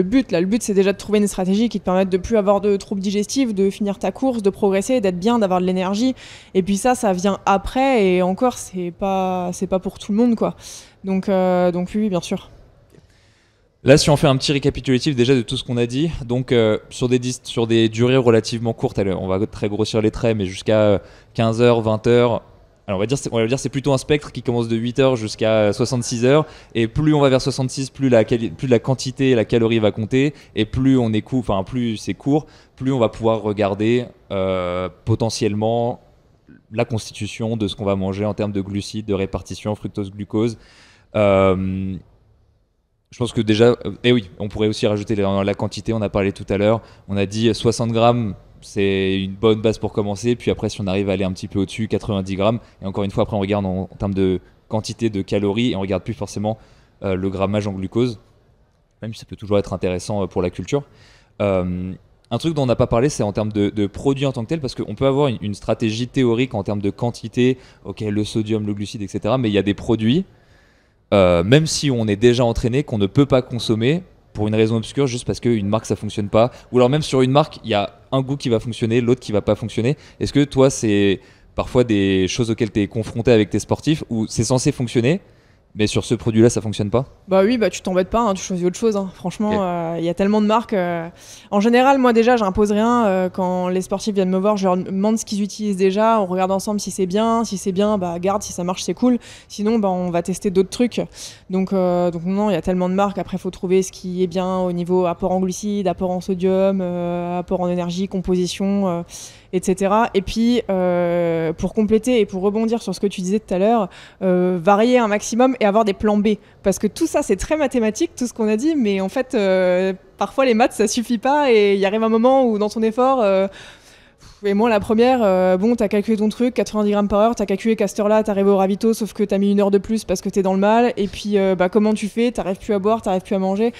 but. Là, le but, c'est déjà de trouver une stratégie qui te permette de plus avoir de troubles digestifs, de finir ta course, de progresser, d'être bien, d'avoir de l'énergie. Et puis ça vient après. Et encore, c'est pas pour tout le monde, quoi. Donc oui, bien sûr. Là, si on fait un petit récapitulatif déjà de tout ce qu'on a dit, donc sur des durées relativement courtes, on va très grossir les traits, mais jusqu'à 15h, 20h, alors on va dire c'est plutôt un spectre qui commence de 8h jusqu'à 66 heures, et plus on va vers 66, plus la quantité et la calorie va compter, et plus plus c'est court, plus on va pouvoir regarder potentiellement la constitution de ce qu'on va manger en termes de glucides, de répartition, fructose-glucose. Je pense que déjà, on pourrait aussi rajouter la quantité, on a parlé tout à l'heure, on a dit 60 grammes, c'est une bonne base pour commencer, puis après si on arrive à aller un petit peu au-dessus, 90 grammes, et encore une fois après on regarde en termes de quantité de calories, et on regarde plus forcément le grammage en glucose, même si ça peut toujours être intéressant pour la culture. Un truc dont on n'a pas parlé, c'est en termes de produits en tant que tel, parce qu'on peut avoir une stratégie théorique en termes de quantité, le sodium, le glucide, etc., mais il y a des produits, même si on est déjà entraîné, qu'on ne peut pas consommer pour une raison obscure, juste parce qu'une marque ça fonctionne pas, ou alors même sur une marque il y a un goût qui va fonctionner, l'autre qui va pas fonctionner. Est-ce que toi c'est parfois des choses auxquelles tu es confronté avec tes sportifs où c'est censé fonctionner mais sur ce produit-là, ça fonctionne pas ? Oui, tu t'embêtes pas, tu choisis autre chose. Franchement, y a tellement de marques. En général, moi déjà, j'impose rien. Quand les sportifs viennent me voir, je leur demande ce qu'ils utilisent déjà. On regarde ensemble si c'est bien. Si c'est bien, garde. Si ça marche, c'est cool. Sinon, on va tester d'autres trucs. Donc non, il y a tellement de marques. Après, il faut trouver ce qui est bien au niveau apport en glucides, apport en sodium, apport en énergie, composition, etc. Et puis, pour compléter et pour rebondir sur ce que tu disais tout à l'heure, varier un maximum et avoir des plans B. Parce que tout ça, c'est très mathématique, tout ce qu'on a dit, mais en fait, parfois les maths, ça suffit pas et il arrive un moment où dans ton effort, et moi la première, t'as calculé ton truc, 90 grammes par heure, t'as calculé qu'à cette heure-là, t'arrives au ravito, sauf que t'as mis 1 heure de plus parce que t'es dans le mal, et puis comment tu fais ? T'arrives plus à boire, t'arrives plus à manger,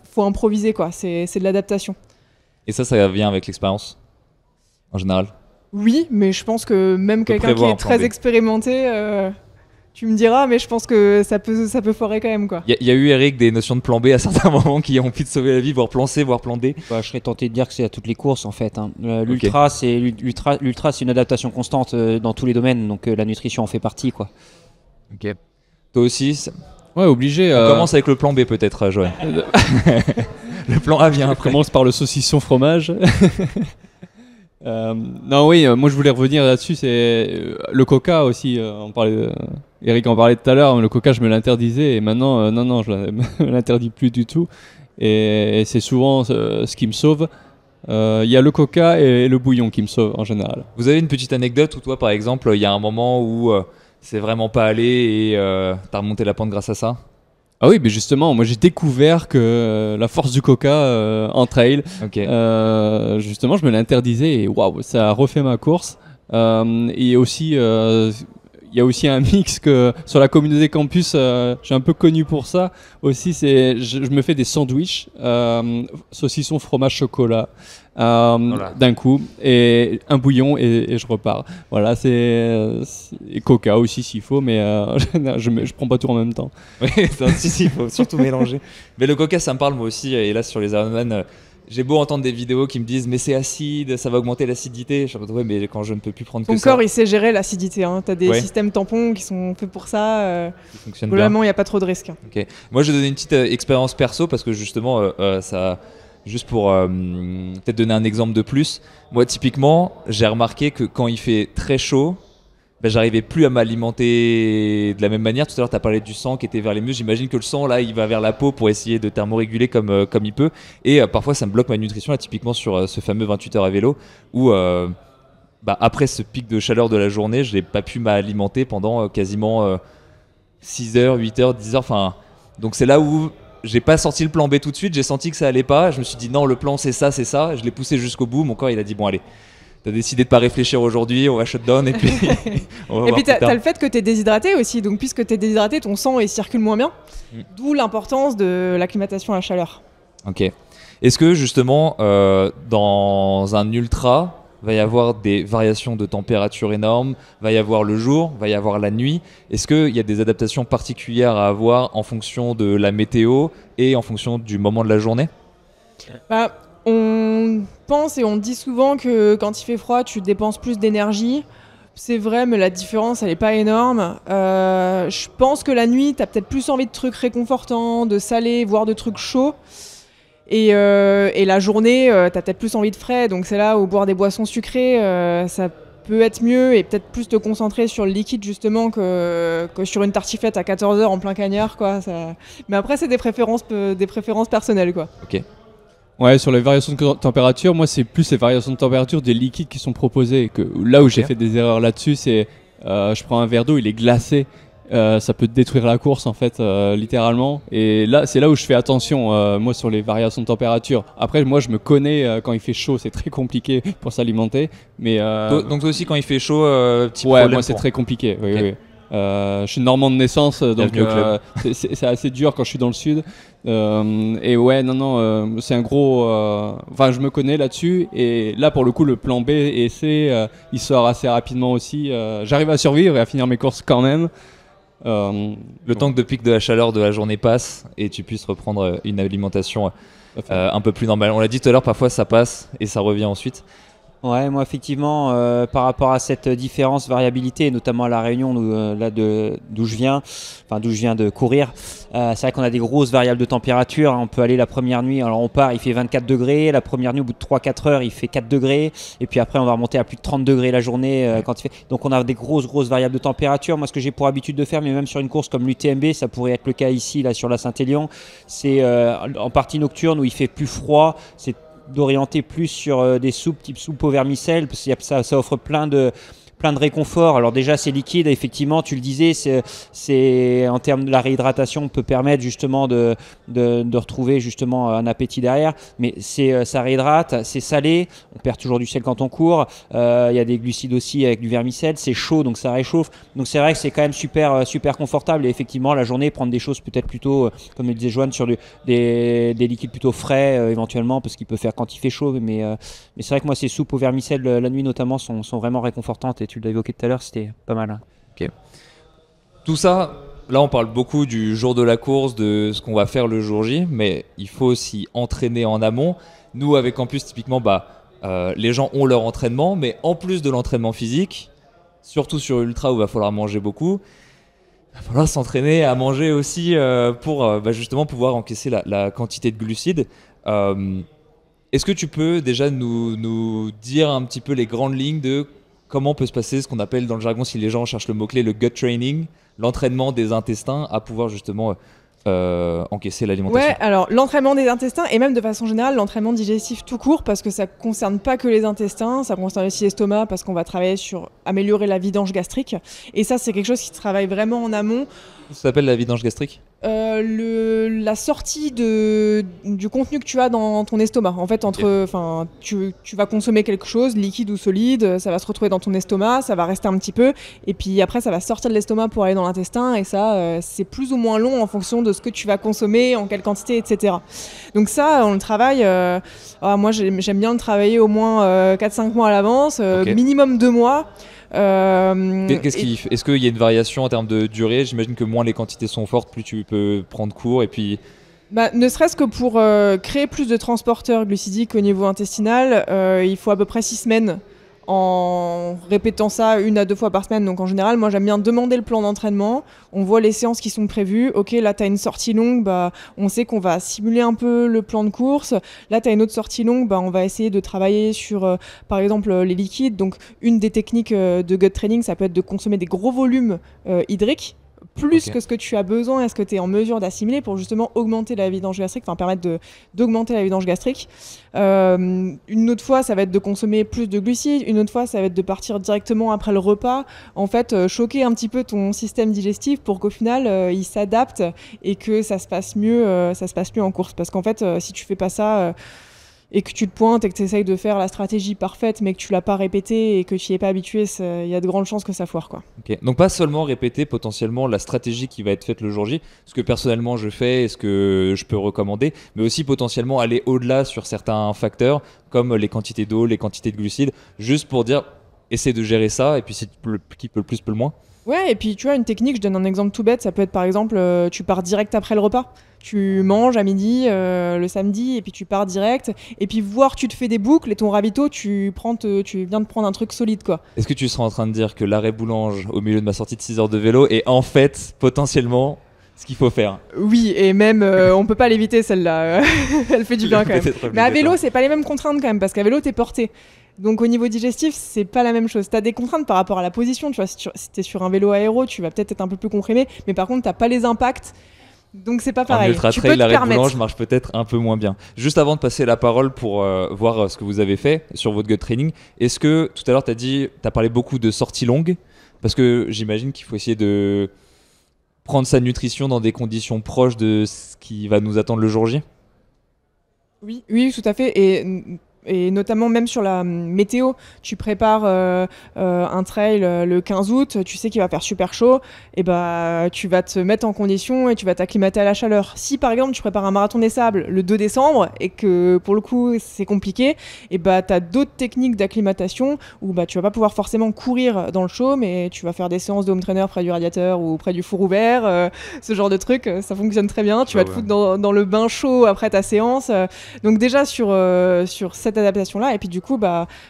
faut improviser, quoi. C'est de l'adaptation. Et ça vient avec l'expérience, en général ? Oui, mais je pense que même quelqu'un qui est très expérimenté... Tu me diras, mais je pense que ça peut foirer quand même, quoi. Il y a eu, Eric, des notions de plan B à certains moments qui ont pu te sauver la vie, voire plan C, voire plan D. Je serais tenté de dire que c'est à toutes les courses, en fait. L'ultra, c'est une adaptation constante dans tous les domaines, donc la nutrition en fait partie, quoi. Ok. Toi aussi Ouais, obligé. On commence avec le plan B, peut-être, Joël. Le plan A vient après. On commence par le saucisson fromage. Non, oui, moi je voulais revenir là-dessus, c'est le coca aussi. Eric en parlait tout à l'heure, le coca je me l'interdisais et maintenant, non, je me l'interdis plus du tout. Et c'est souvent ce qui me sauve. Il y a le coca et le bouillon qui me sauvent en général. Vous avez une petite anecdote où toi, par exemple, il y a un moment où c'est vraiment pas allé et t'as remonté la pente grâce à ça? Ah oui, mais justement, moi j'ai découvert que la force du coca en trail, Ok. justement, je me l'interdisais et waouh, ça a refait ma course. Et aussi, il y a aussi un mix que sur la communauté campus, j'ai un peu connu pour ça. Aussi, je me fais des sandwichs, saucisson, fromage, chocolat, Voilà. d'un coup, et un bouillon et je repars. Voilà, et coca aussi s'il faut, mais je prends pas tout en même temps. Oui, si, il faut surtout mélanger. Mais le coca, ça me parle moi aussi. Et là, sur les Ironman, j'ai beau entendre des vidéos qui me disent mais c'est acide, ça va augmenter l'acidité. Je me dis ouais, mais quand je ne peux plus prendre Ton que ça, corps, il sait gérer l'acidité. Hein. Tu as des Ouais. systèmes tampons qui sont faits pour ça. ça fonctionne bien. Globalement, il n'y a pas trop de risques. Ok. Moi, je vais donner une petite expérience perso parce que justement, ça, juste pour peut-être donner un exemple de plus. Moi, typiquement, j'ai remarqué que quand il fait très chaud, ben, j'arrivais plus à m'alimenter de la même manière. Tout à l'heure, tu as parlé du sang qui était vers les muscles. J'imagine que le sang, là, il va vers la peau pour essayer de thermoréguler comme il peut. Et parfois, ça me bloque ma nutrition, là, typiquement sur ce fameux 28 heures à vélo, où après ce pic de chaleur de la journée, je n'ai pas pu m'alimenter pendant quasiment 6 heures, 8 heures, 10 heures. Enfin, donc c'est là où j'ai pas sorti le plan B tout de suite. J'ai senti que ça allait pas. Je me suis dit non, le plan c'est ça, c'est ça. Je l'ai poussé jusqu'au bout. Mon corps, il a dit bon, allez. T'as décidé de pas réfléchir aujourd'hui, on va shut down et puis on va Et voir puis, plus tu tard. as le fait que tu es déshydraté aussi. Donc, puisque tu es déshydraté, ton sang il circule moins bien. D'où l'importance de l'acclimatation à la chaleur. Ok. Est-ce que justement, dans un ultra, va y avoir des variations de température énormes, va y avoir le jour, va y avoir la nuit? Est-ce qu'il y a des adaptations particulières à avoir en fonction de la météo et en fonction du moment de la journée? Bah, on pense et on dit souvent que quand il fait froid, tu dépenses plus d'énergie. C'est vrai, mais la différence, elle n'est pas énorme. Je pense que la nuit, tu as peut-être plus envie de trucs réconfortants, de salés, voire de trucs chauds. Et la journée, tu as peut-être plus envie de frais. Donc c'est là où boire des boissons sucrées, ça peut être mieux et peut-être plus te concentrer sur le liquide justement que sur une tartiflette à 14h en plein cagnard, quoi. Mais après, c'est des préférences personnelles, quoi. Ok. Ouais, sur les variations de température, moi c'est plus les variations de température des liquides qui sont proposés. Là où j'ai fait des erreurs là-dessus, c'est je prends un verre d'eau, il est glacé, ça peut détruire la course en fait, littéralement. Et là, c'est là où je fais attention, moi sur les variations de température. Après, moi je me connais, quand il fait chaud, c'est très compliqué pour s'alimenter. Mais Donc toi aussi, quand il fait chaud, petit ouais, problème moi c'est pour- très compliqué. Oui, Ok. oui. Je suis normand de naissance, donc Bienvenue au club. c'est assez dur quand je suis dans le sud. Et ouais, non, c'est un gros. Enfin, je me connais là-dessus. Et là, pour le coup, le plan B et C, il sort assez rapidement aussi. J'arrive à survivre et à finir mes courses quand même. Le temps que le pic de la chaleur de la journée passe et tu puisses reprendre une alimentation un peu plus normale. On l'a dit tout à l'heure, parfois ça passe et ça revient ensuite. Ouais, moi effectivement, par rapport à cette différence, variabilité, notamment à La Réunion, d'où je viens de courir, c'est vrai qu'on a des grosses variables de température. On peut aller la première nuit, alors on part, il fait 24 degrés, la première nuit au bout de 3-4 heures, il fait 4 degrés, et puis après on va remonter à plus de 30 degrés la journée quand il fait. Donc on a des grosses variables de température. Moi, ce que j'ai pour habitude de faire, mais même sur une course comme l'UTMB, ça pourrait être le cas ici, là sur la Saint-Élion, c'est en partie nocturne où il fait plus froid, c'est d'orienter plus sur des soupes type soupe au vermicelle, parce que ça offre plein de réconfort. Alors déjà, c'est liquide, effectivement, tu le disais, c'est en termes de la réhydratation, peut permettre justement de retrouver justement un appétit derrière, mais ça réhydrate, c'est salé, on perd toujours du sel quand on court, il y a des glucides aussi avec du vermicelle, c'est chaud, donc ça réchauffe, donc c'est vrai que c'est quand même super confortable, et effectivement, la journée, prendre des choses peut-être plutôt, comme le disait Joanne, sur des liquides plutôt frais, éventuellement, parce qu'il peut faire quand il fait chaud, mais c'est vrai que moi, ces soupes au vermicelle, la nuit notamment, sont vraiment réconfortantes, et tu l'as évoqué tout à l'heure, c'était pas mal. Hein. Tout ça, là on parle beaucoup du jour de la course, de ce qu'on va faire le jour J, mais il faut aussi entraîner en amont. Nous avec Campus typiquement, les gens ont leur entraînement, mais en plus de l'entraînement physique, surtout sur Ultra où il va falloir manger beaucoup, il va falloir s'entraîner à manger aussi pour justement pouvoir encaisser la quantité de glucides. Est-ce que tu peux déjà nous dire un petit peu les grandes lignes de comment peut se passer ce qu'on appelle dans le jargon, si les gens cherchent le mot-clé, le gut training, l'entraînement des intestins à pouvoir justement encaisser l'alimentation? Ouais, alors l'entraînement des intestins et même de façon générale l'entraînement digestif tout court parce que ça concerne pas que les intestins, ça concerne aussi l'estomac parce qu'on va travailler sur améliorer la vidange gastrique et ça c'est quelque chose qui travaille vraiment en amont. Ça s'appelle la vidange gastrique? La sortie du contenu que tu as dans ton estomac. En fait, tu vas consommer quelque chose, liquide ou solide, ça va se retrouver dans ton estomac, ça va rester un petit peu, et puis après, ça va sortir de l'estomac pour aller dans l'intestin, et ça, c'est plus ou moins long en fonction de ce que tu vas consommer, en quelle quantité, etc. Donc ça, on le travaille, moi j'aime bien le travailler au moins 4-5 mois à l'avance, minimum 2 mois. Est-ce qu'il y a une variation en termes de durée? J'imagine que moins les quantités sont fortes, plus tu peux prendre court et puis... Ne serait-ce que pour créer plus de transporteurs glucidiques au niveau intestinal, il faut à peu près 6 semaines en répétant ça 1 à 2 fois par semaine. Donc en général, moi j'aime bien demander le plan d'entraînement, on voit les séances qui sont prévues, ok là tu as une sortie longue, on sait qu'on va simuler un peu le plan de course, là tu as une autre sortie longue, on va essayer de travailler sur par exemple les liquides. Donc une des techniques de gut training, ça peut être de consommer des gros volumes hydriques, plus que ce que tu as besoin et ce que tu es en mesure d'assimiler pour justement augmenter la vidange gastrique, permettre d'augmenter la vidange gastrique. Une autre fois, ça va être de consommer plus de glucides. Une autre fois, ça va être de partir directement après le repas. En fait, choquer un petit peu ton système digestif pour qu'au final, il s'adapte et que ça se passe mieux en course. Parce qu'en fait, si tu fais pas ça... et que tu te pointes et que tu essayes de faire la stratégie parfaite mais que tu l'as pas répétée et que tu n'y es pas habitué, il y a de grandes chances que ça foire, quoi. Okay. Donc pas seulement répéter potentiellement la stratégie qui va être faite le jour J, ce que personnellement je fais et ce que je peux recommander, mais aussi potentiellement aller au-delà sur certains facteurs comme les quantités d'eau, les quantités de glucides, juste pour dire essaie de gérer ça et puis qui peut le plus peut le moins. Ouais, et puis tu vois, une technique, je donne un exemple tout bête, ça peut être par exemple, tu pars direct après le repas. Tu manges à midi, le samedi, et puis tu pars direct. Et puis voir, tu te fais des boucles, et ton ravito, tu viens de prendre un truc solide, quoi. Est-ce que tu seras en train de dire que l'arrêt boulange au milieu de ma sortie de 6 heures de vélo est en fait potentiellement ce qu'il faut faire? Oui, et même, on peut pas l'éviter celle-là. Elle fait du bien quand même. Mais à vélo, c'est pas les mêmes contraintes quand même, parce qu'à vélo, t'es porté. Donc au niveau digestif, c'est pas la même chose. T'as des contraintes par rapport à la position. Tu vois, si t'es sur un vélo aéro, tu vas peut-être être un peu plus comprimé, mais par contre, t'as pas les impacts. Donc c'est pas pareil. En ultra trail, l'arrêt boulange marche peut-être un peu moins bien. Juste avant de passer la parole pour voir ce que vous avez fait sur votre gut training, est-ce que tout à l'heure t'as parlé beaucoup de sorties longues, parce que j'imagine qu'il faut essayer de prendre sa nutrition dans des conditions proches de ce qui va nous attendre le jour J? Oui, tout à fait. Et notamment même sur la météo, tu prépares un trail le 15 août, tu sais qu'il va faire super chaud, et tu vas te mettre en condition et tu vas t'acclimater à la chaleur. Si par exemple tu prépares un marathon des sables le 2 décembre et que pour le coup c'est compliqué, et tu as d'autres techniques d'acclimatation où tu vas pas pouvoir forcément courir dans le chaud, mais tu vas faire des séances de home trainer près du radiateur ou près du four ouvert, ce genre de truc, ça fonctionne très bien. Tu vas te foutre dans le bain chaud après ta séance. Donc déjà sur cette adaptation-là, et puis du coup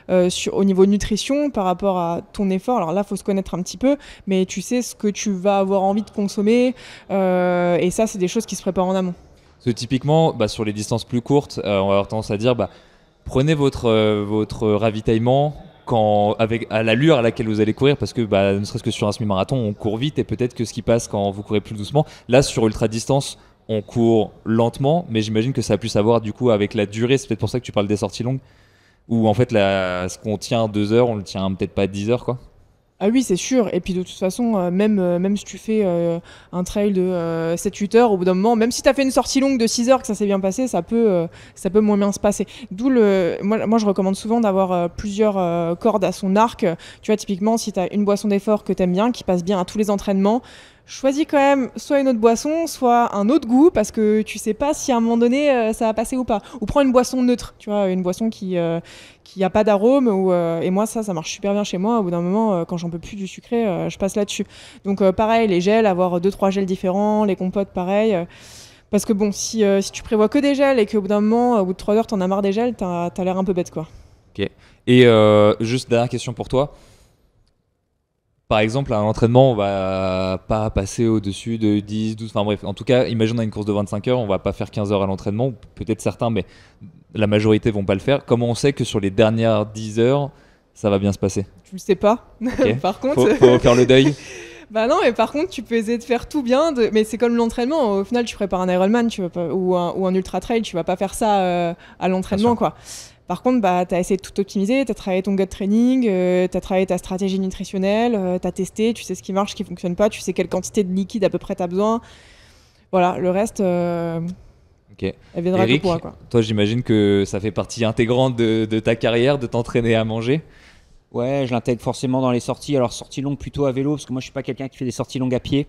au niveau nutrition par rapport à ton effort, alors là faut se connaître un petit peu, mais tu sais ce que tu vas avoir envie de consommer, et ça c'est des choses qui se préparent en amont. Parce que typiquement sur les distances plus courtes, on va avoir tendance à dire prenez votre ravitaillement à l'allure à laquelle vous allez courir, parce que ne serait-ce que sur un semi-marathon on court vite, et peut-être que ce qui passe quand vous courez plus doucement, là sur ultra distance on court lentement, mais j'imagine que ça a plus à voir du coup avec la durée. C'est peut-être pour ça que tu parles des sorties longues, où en fait ce qu'on tient 2 heures, on le tient peut-être pas 10 heures, quoi. Ah oui, c'est sûr. Et puis de toute façon, même si tu fais un trail de 7-8 heures, au bout d'un moment, même si tu as fait une sortie longue de 6 heures, que ça s'est bien passé, ça peut moins bien se passer. D'où moi je recommande souvent d'avoir plusieurs cordes à son arc. Tu vois, typiquement, si tu as une boisson d'effort que tu aimes bien, qui passe bien à tous les entraînements, choisis quand même soit une autre boisson, soit un autre goût, parce que tu sais pas si à un moment donné ça va passer ou pas. Ou prends une boisson neutre, tu vois, une boisson qui a pas d'arôme. Et moi ça marche super bien chez moi. Au bout d'un moment, quand j'en peux plus du sucré, je passe là-dessus. Donc pareil, les gels, avoir 2-3 gels différents, les compotes pareil. Parce que bon, si tu prévois que des gels et qu'au bout d'un moment, au bout de 3 heures, t'en as marre des gels, t'as l'air un peu bête, quoi. Ok. Et juste dernière question pour toi. Par exemple, à un entraînement, on va pas passer au-dessus de 10, 12, enfin bref. En tout cas, imaginons une course de 25 heures, on va pas faire 15 heures à l'entraînement, peut-être certains, mais la majorité vont pas le faire. Comment on sait que sur les dernières 10 heures, ça va bien se passer? Je le sais pas. Ok. Par contre, Faut faire le deuil. bah non, mais par contre, tu peux essayer de faire tout bien. Mais c'est comme l'entraînement. Au final, tu prépares un Ironman, tu vas pas, ou un ultra trail, tu vas pas faire ça à l'entraînement, quoi. Par contre, bah, tu as essayé de tout optimiser, tu as travaillé ton gut training, tu as travaillé ta stratégie nutritionnelle, tu as testé, tu sais ce qui marche, ce qui fonctionne pas, tu sais quelle quantité de liquide à peu près tu as besoin. Voilà, le reste, Ok. elle viendra Eric, que pour, quoi. toi, j'imagine que ça fait partie intégrante de ta carrière, de t'entraîner à manger. Ouais, je l'intègre forcément dans les sorties. Alors, sorties longues plutôt à vélo, parce que moi, je suis pas quelqu'un qui fait des sorties longues à pied.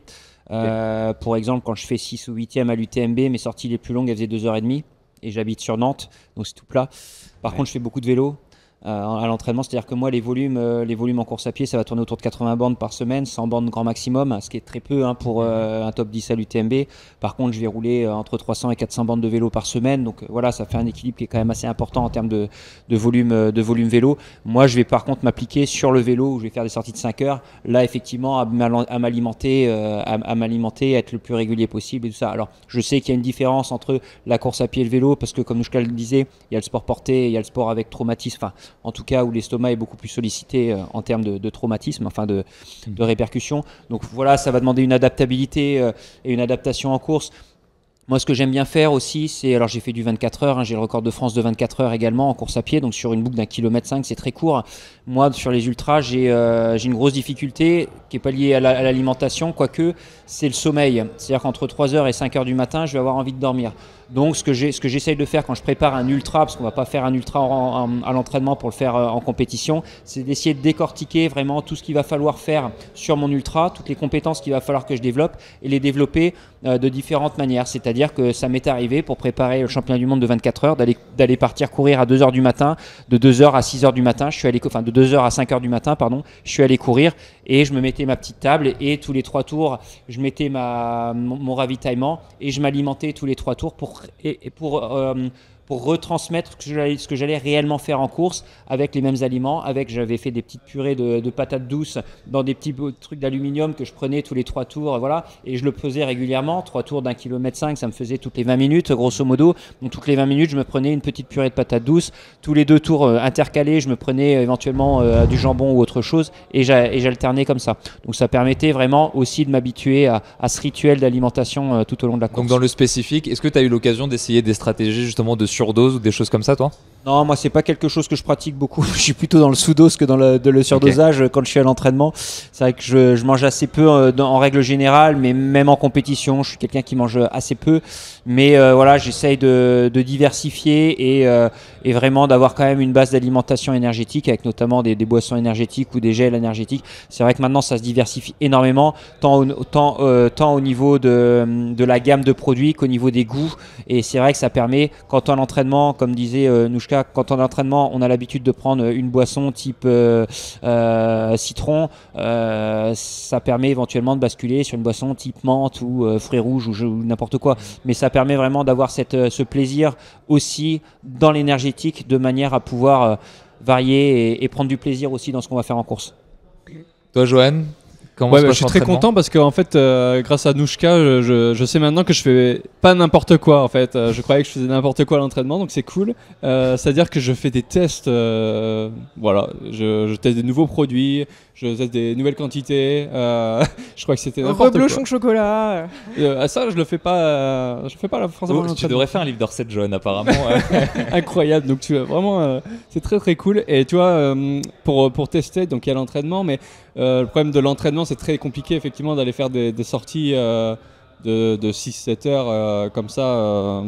Pour exemple, quand je fais 6 ou 8e à l'UTMB, mes sorties les plus longues, elles faisaient 2h30. Et j'habite sur Nantes, donc c'est tout plat. Par contre, je fais beaucoup de vélo à l'entraînement. C'est-à-dire que moi, les volumes en course à pied, ça va tourner autour de 80 bornes par semaine, 100 bornes grand maximum, ce qui est très peu pour un top 10 à l'UTMB. Par contre, je vais rouler entre 300 et 400 bornes de vélo par semaine. Donc voilà, ça fait un équilibre qui est quand même assez important en termes de volume vélo. Moi, je vais par contre m'appliquer sur le vélo où je vais faire des sorties de 5 heures. Là, effectivement, à m'alimenter, être le plus régulier possible et tout ça. Alors, je sais qu'il y a une différence entre la course à pied et le vélo parce que, comme Nouchka le disait, il y a le sport porté, il y a le sport avec traumatisme. Enfin, en tout cas où l'estomac est beaucoup plus sollicité en termes de traumatisme, enfin de répercussions. Donc voilà, ça va demander une adaptabilité et une adaptation en course. Moi, ce que j'aime bien faire aussi, c'est, alors j'ai fait du 24 heures, j'ai le record de France de 24 heures également en course à pied, donc sur une boucle d'1,5 km, c'est très court. Moi, sur les ultras, j'ai une grosse difficulté qui n'est pas liée à l'alimentation, quoique c'est le sommeil. C'est-à-dire qu'entre 3h et 5h du matin, je vais avoir envie de dormir. Donc, ce que j'essaye de faire quand je prépare un ultra, parce qu'on ne va pas faire un ultra à l'entraînement pour le faire en compétition, c'est d'essayer de décortiquer vraiment tout ce qu'il va falloir faire sur mon ultra, toutes les compétences qu'il va falloir que je développe et les développer de différentes manières. C'est-à-dire que ça m'est arrivé pour préparer le championnat du monde de 24 heures d'aller partir courir à 2h du matin, de 2h à 6h du matin, de 2h à 5h du matin, je suis allé courir et je me mettais ma petite table et tous les 3 tours, je mettais mon ravitaillement et je m'alimentais tous les 3 tours pour retransmettre ce que j'allais réellement faire en course avec les mêmes aliments. J'avais fait des petites purées de patates douces dans des petits trucs d'aluminium que je prenais tous les 3 tours, voilà, et je le pesais régulièrement. 3 tours d'1,5 km, ça me faisait toutes les 20 minutes, grosso modo. Donc toutes les 20 minutes, je me prenais une petite purée de patates douces. Tous les 2 tours intercalés, je me prenais éventuellement du jambon ou autre chose, et j'alternais comme ça. Donc ça permettait vraiment aussi de m'habituer à ce rituel d'alimentation tout au long de la course. Donc dans le spécifique, est-ce que tu as eu l'occasion d'essayer des stratégies justement de surdose ou des choses comme ça, toi? Non, moi c'est pas quelque chose que je pratique beaucoup. Je suis plutôt dans le sous-dose que dans le surdosage quand je suis à l'entraînement. C'est vrai que je mange assez peu en règle générale, mais même en compétition, je suis quelqu'un qui mange assez peu. Mais voilà, j'essaye de diversifier et vraiment d'avoir quand même une base d'alimentation énergétique avec notamment des boissons énergétiques ou des gels énergétiques. C'est vrai que maintenant ça se diversifie énormément, tant au niveau de la gamme de produits qu'au niveau des goûts. Et c'est vrai que ça permet, quand on entraînement, comme disait Nouchka, quand on entraînement, on a l'habitude de prendre une boisson type citron, ça permet éventuellement de basculer sur une boisson type menthe ou fruits rouges ou n'importe quoi. Mais ça permet vraiment d'avoir ce plaisir aussi dans l'énergétique de manière à pouvoir varier et prendre du plaisir aussi dans ce qu'on va faire en course. Toi, Johan, comment se passe je suis très l'entraînement? content parce que en fait, grâce à Nouchka, je sais maintenant que je fais pas n'importe quoi. En fait, je croyais que je faisais n'importe quoi à l'entraînement, donc c'est cool. C'est-à-dire que je fais des tests. Voilà, je teste des nouveaux produits, je teste des nouvelles quantités. Je crois que c'était n'importe quoi. Reblochon chocolat. Ça, je le fais pas. Je fais pas forcément. Tu devrais faire un livre de recettes, Johan, apparemment. Incroyable. Donc tu vraiment, c'est très très cool. Et tu vois, pour tester, donc il y a l'entraînement, mais le problème de l'entraînement, c'est très compliqué effectivement d'aller faire des sorties de 6-7 heures comme ça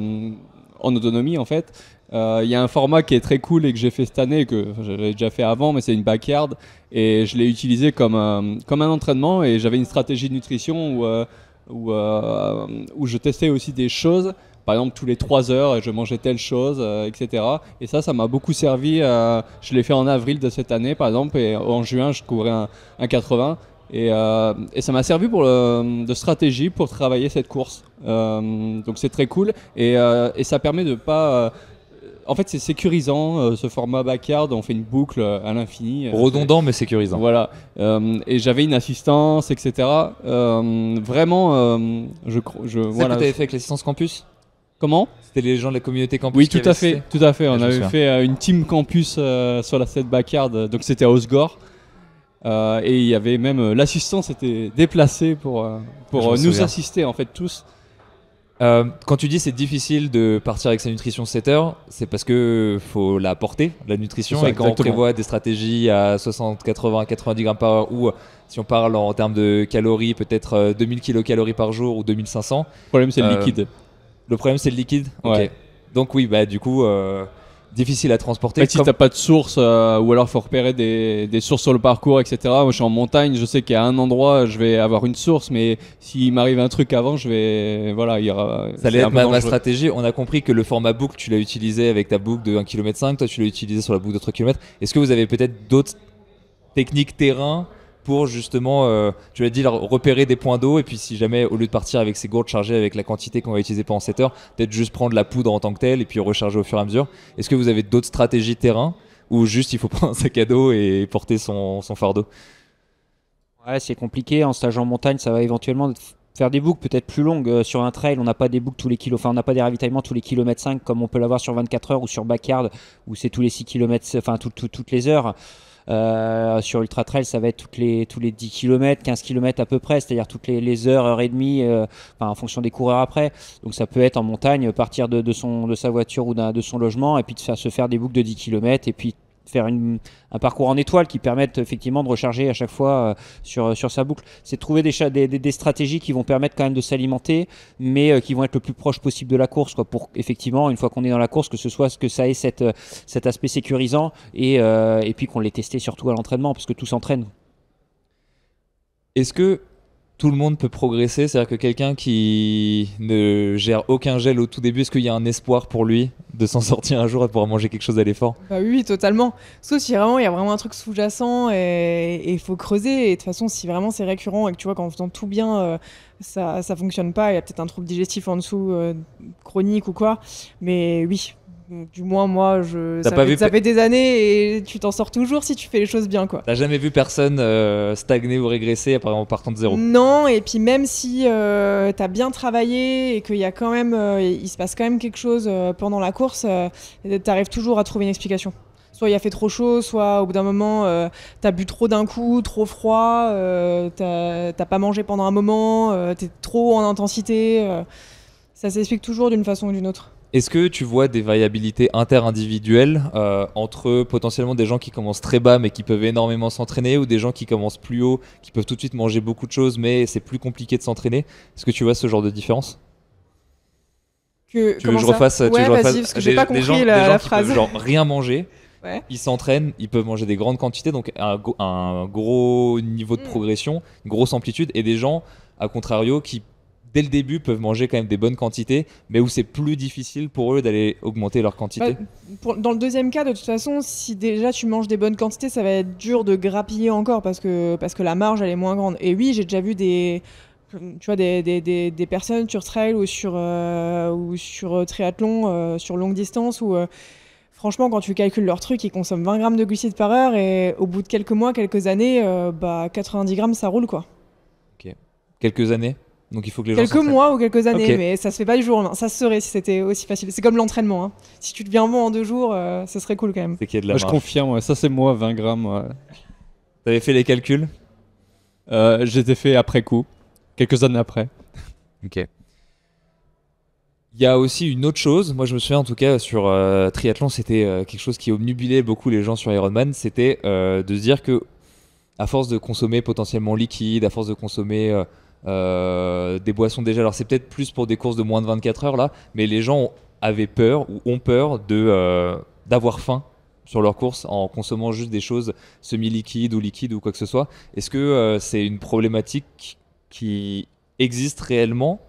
en autonomie en fait. Il y a un format qui est très cool et que j'ai fait cette année, que j'avais déjà fait avant, mais c'est une backyard et je l'ai utilisé comme un entraînement, et j'avais une stratégie de nutrition où je testais aussi des choses. Par exemple, tous les 3 heures, je mangeais telle chose, etc. Et ça m'a beaucoup servi. Je l'ai fait en avril de cette année, par exemple, et en juin, je courais un 80. Et ça m'a servi de stratégie pour travailler cette course. Donc c'est très cool. Et ça permet de pas... en fait, c'est sécurisant, ce format backyard. On fait une boucle à l'infini. Redondant, mais sécurisant. Voilà. Et j'avais une assistance, etc. Vraiment, C'est ça que tu avais fait avec l'assistance campus? Comment? C'était les gens de la communauté campus. Oui, qui tout à avaient fait, cité. tout à fait. Ah, On je me avait souviens. fait une team campus sur la set backyard, donc c'était à Osgore. Et il y avait même l'assistant s'était déplacé pour Je me nous souviens. assister en fait tous. Quand tu dis c'est difficile de partir avec sa nutrition 7 heures, c'est parce que faut la porter, la nutrition, C'est ça, et quand exactement. on prévoit des stratégies à 60, 80, 90 grammes par heure, ou si on parle en termes de calories, peut-être 2000 kilocalories par jour ou 2500, Le problème c'est le Euh, liquide. le problème c'est le liquide. Ok. Ouais. Donc oui, bah du coup, difficile à En transporter. fait, si t'as pas de source, ou alors faut repérer des sources sur le parcours, etc. Moi, je suis en montagne, je sais qu'à un endroit, je vais avoir une source, mais s'il m'arrive un truc avant, je vais, voilà, il y aura. Ça allait c'est un être peu ma dangereux. stratégie. On a compris que le format boucle, tu l'as utilisé avec ta boucle de 1,5 km, toi tu l'as utilisé sur la boucle de 3 km. Est-ce que vous avez peut-être d'autres techniques terrain pour justement, tu l'as dit, repérer des points d'eau, et puis si jamais, au lieu de partir avec ces gourdes chargées avec la quantité qu'on va utiliser pendant 7 heures, peut-être juste prendre la poudre en tant que telle et puis recharger au fur et à mesure. Est-ce que vous avez d'autres stratégies terrain ou juste il faut prendre un sac à dos et porter son fardeau? Ouais, c'est compliqué. En stage en montagne, ça va éventuellement faire des boucles peut-être plus longues. Sur un trail, on n'a pas des boucles tous les kilos. Enfin, on n'a pas des ravitaillements tous les kilomètres 5 comme on peut l'avoir sur 24 heures ou sur Backyard où c'est tous les 6 kilomètres, enfin toutes les heures. Sur Ultra Trail, ça va être tous les 10 km, 15 km à peu près, c'est-à-dire toutes les heures, heures et demie, en fonction des coureurs après. Donc ça peut être en montagne, partir de sa voiture ou de son logement et puis se faire des boucles de 10 km et puis faire un parcours en étoile qui permette effectivement de recharger à chaque fois sur sa boucle. C'est de trouver des stratégies qui vont permettre quand même de s'alimenter, mais qui vont être le plus proche possible de la course, quoi, pour effectivement, une fois qu'on est dans la course, que ça ait cet aspect sécurisant et puis qu'on l'ait testé surtout à l'entraînement, parce que tout s'entraîne. Est-ce que tout le monde peut progresser? C'est-à-dire que quelqu'un qui ne gère aucun gel au tout début, est-ce qu'il y a un espoir pour lui de s'en sortir un jour et de pouvoir manger quelque chose à l'effort? Bah oui, totalement. Sauf si vraiment il y a vraiment un truc sous-jacent et il faut creuser. Et de toute façon, si vraiment c'est récurrent et que tu vois qu'en faisant tout bien, ça fonctionne pas, il y a peut-être un trouble digestif en dessous, chronique ou quoi. Mais oui, donc, du moins moi, ça fait des années et tu t'en sors toujours si tu fais les choses bien, quoi. T'as jamais vu personne stagner ou régresser en partant de zéro? Non, et puis même si t'as bien travaillé et qu'il y a quand même, il se passe quand même quelque chose pendant la course, t'arrives toujours à trouver une explication. Soit il a fait trop chaud, soit au bout d'un moment t'as bu trop d'un coup, trop froid, t'as pas mangé pendant un moment, t'es trop en intensité. Ça s'explique toujours d'une façon ou d'une autre. Est-ce que tu vois des variabilités inter-individuelles entre potentiellement des gens qui commencent très bas mais qui peuvent énormément s'entraîner, ou des gens qui commencent plus haut, qui peuvent tout de suite manger beaucoup de choses mais c'est plus compliqué de s'entraîner? Est-ce que tu vois ce genre de différence? Tu veux que je refasse? Ouais, vas-y, parce que j'ai pas compris des gens la qui phrase. peuvent genre rien manger. Ouais. Ils s'entraînent, ils peuvent manger des grandes quantités, donc un gros niveau de progression, une grosse amplitude, et des gens, à contrario, qui dès le début peuvent manger quand même des bonnes quantités, mais où c'est plus difficile pour eux d'aller augmenter leur quantité. Dans le deuxième cas, de toute façon, si déjà tu manges des bonnes quantités, ça va être dur de grappiller encore parce que la marge elle est moins grande. Et oui, j'ai déjà vu des personnes sur trail ou sur triathlon sur longue distance où franchement, quand tu calcules leur truc, ils consomment 20 grammes de glucides par heure et au bout de quelques mois, quelques années, 90 grammes ça roule, quoi. Ok. Quelques années. Donc il faut que les gens Quelques s'entraînent. mois ou quelques années, Ok. mais ça se fait pas du jour au lendemain. Ça se serait si c'était aussi facile. C'est comme l'entraînement, hein. Si tu deviens bon en 2 jours, ça serait cool quand même. C'est qu'il y a de la Moi, je marge. confirme, ouais, ça c'est moi, 20 grammes. Ouais. T'avais fait les calculs? J'étais fait après coup, quelques années après. Ok. Il y a aussi une autre chose, moi je me souviens en tout cas sur triathlon, c'était quelque chose qui obnubilait beaucoup les gens sur Ironman, c'était de se dire que à force de consommer potentiellement liquide, à force de consommer des boissons déjà, alors c'est peut-être plus pour des courses de moins de 24 heures là, mais les gens avaient peur ou ont peur d'avoir faim sur leur course en consommant juste des choses semi-liquides ou liquides ou quoi que ce soit. Est-ce que c'est une problématique qui existe réellement?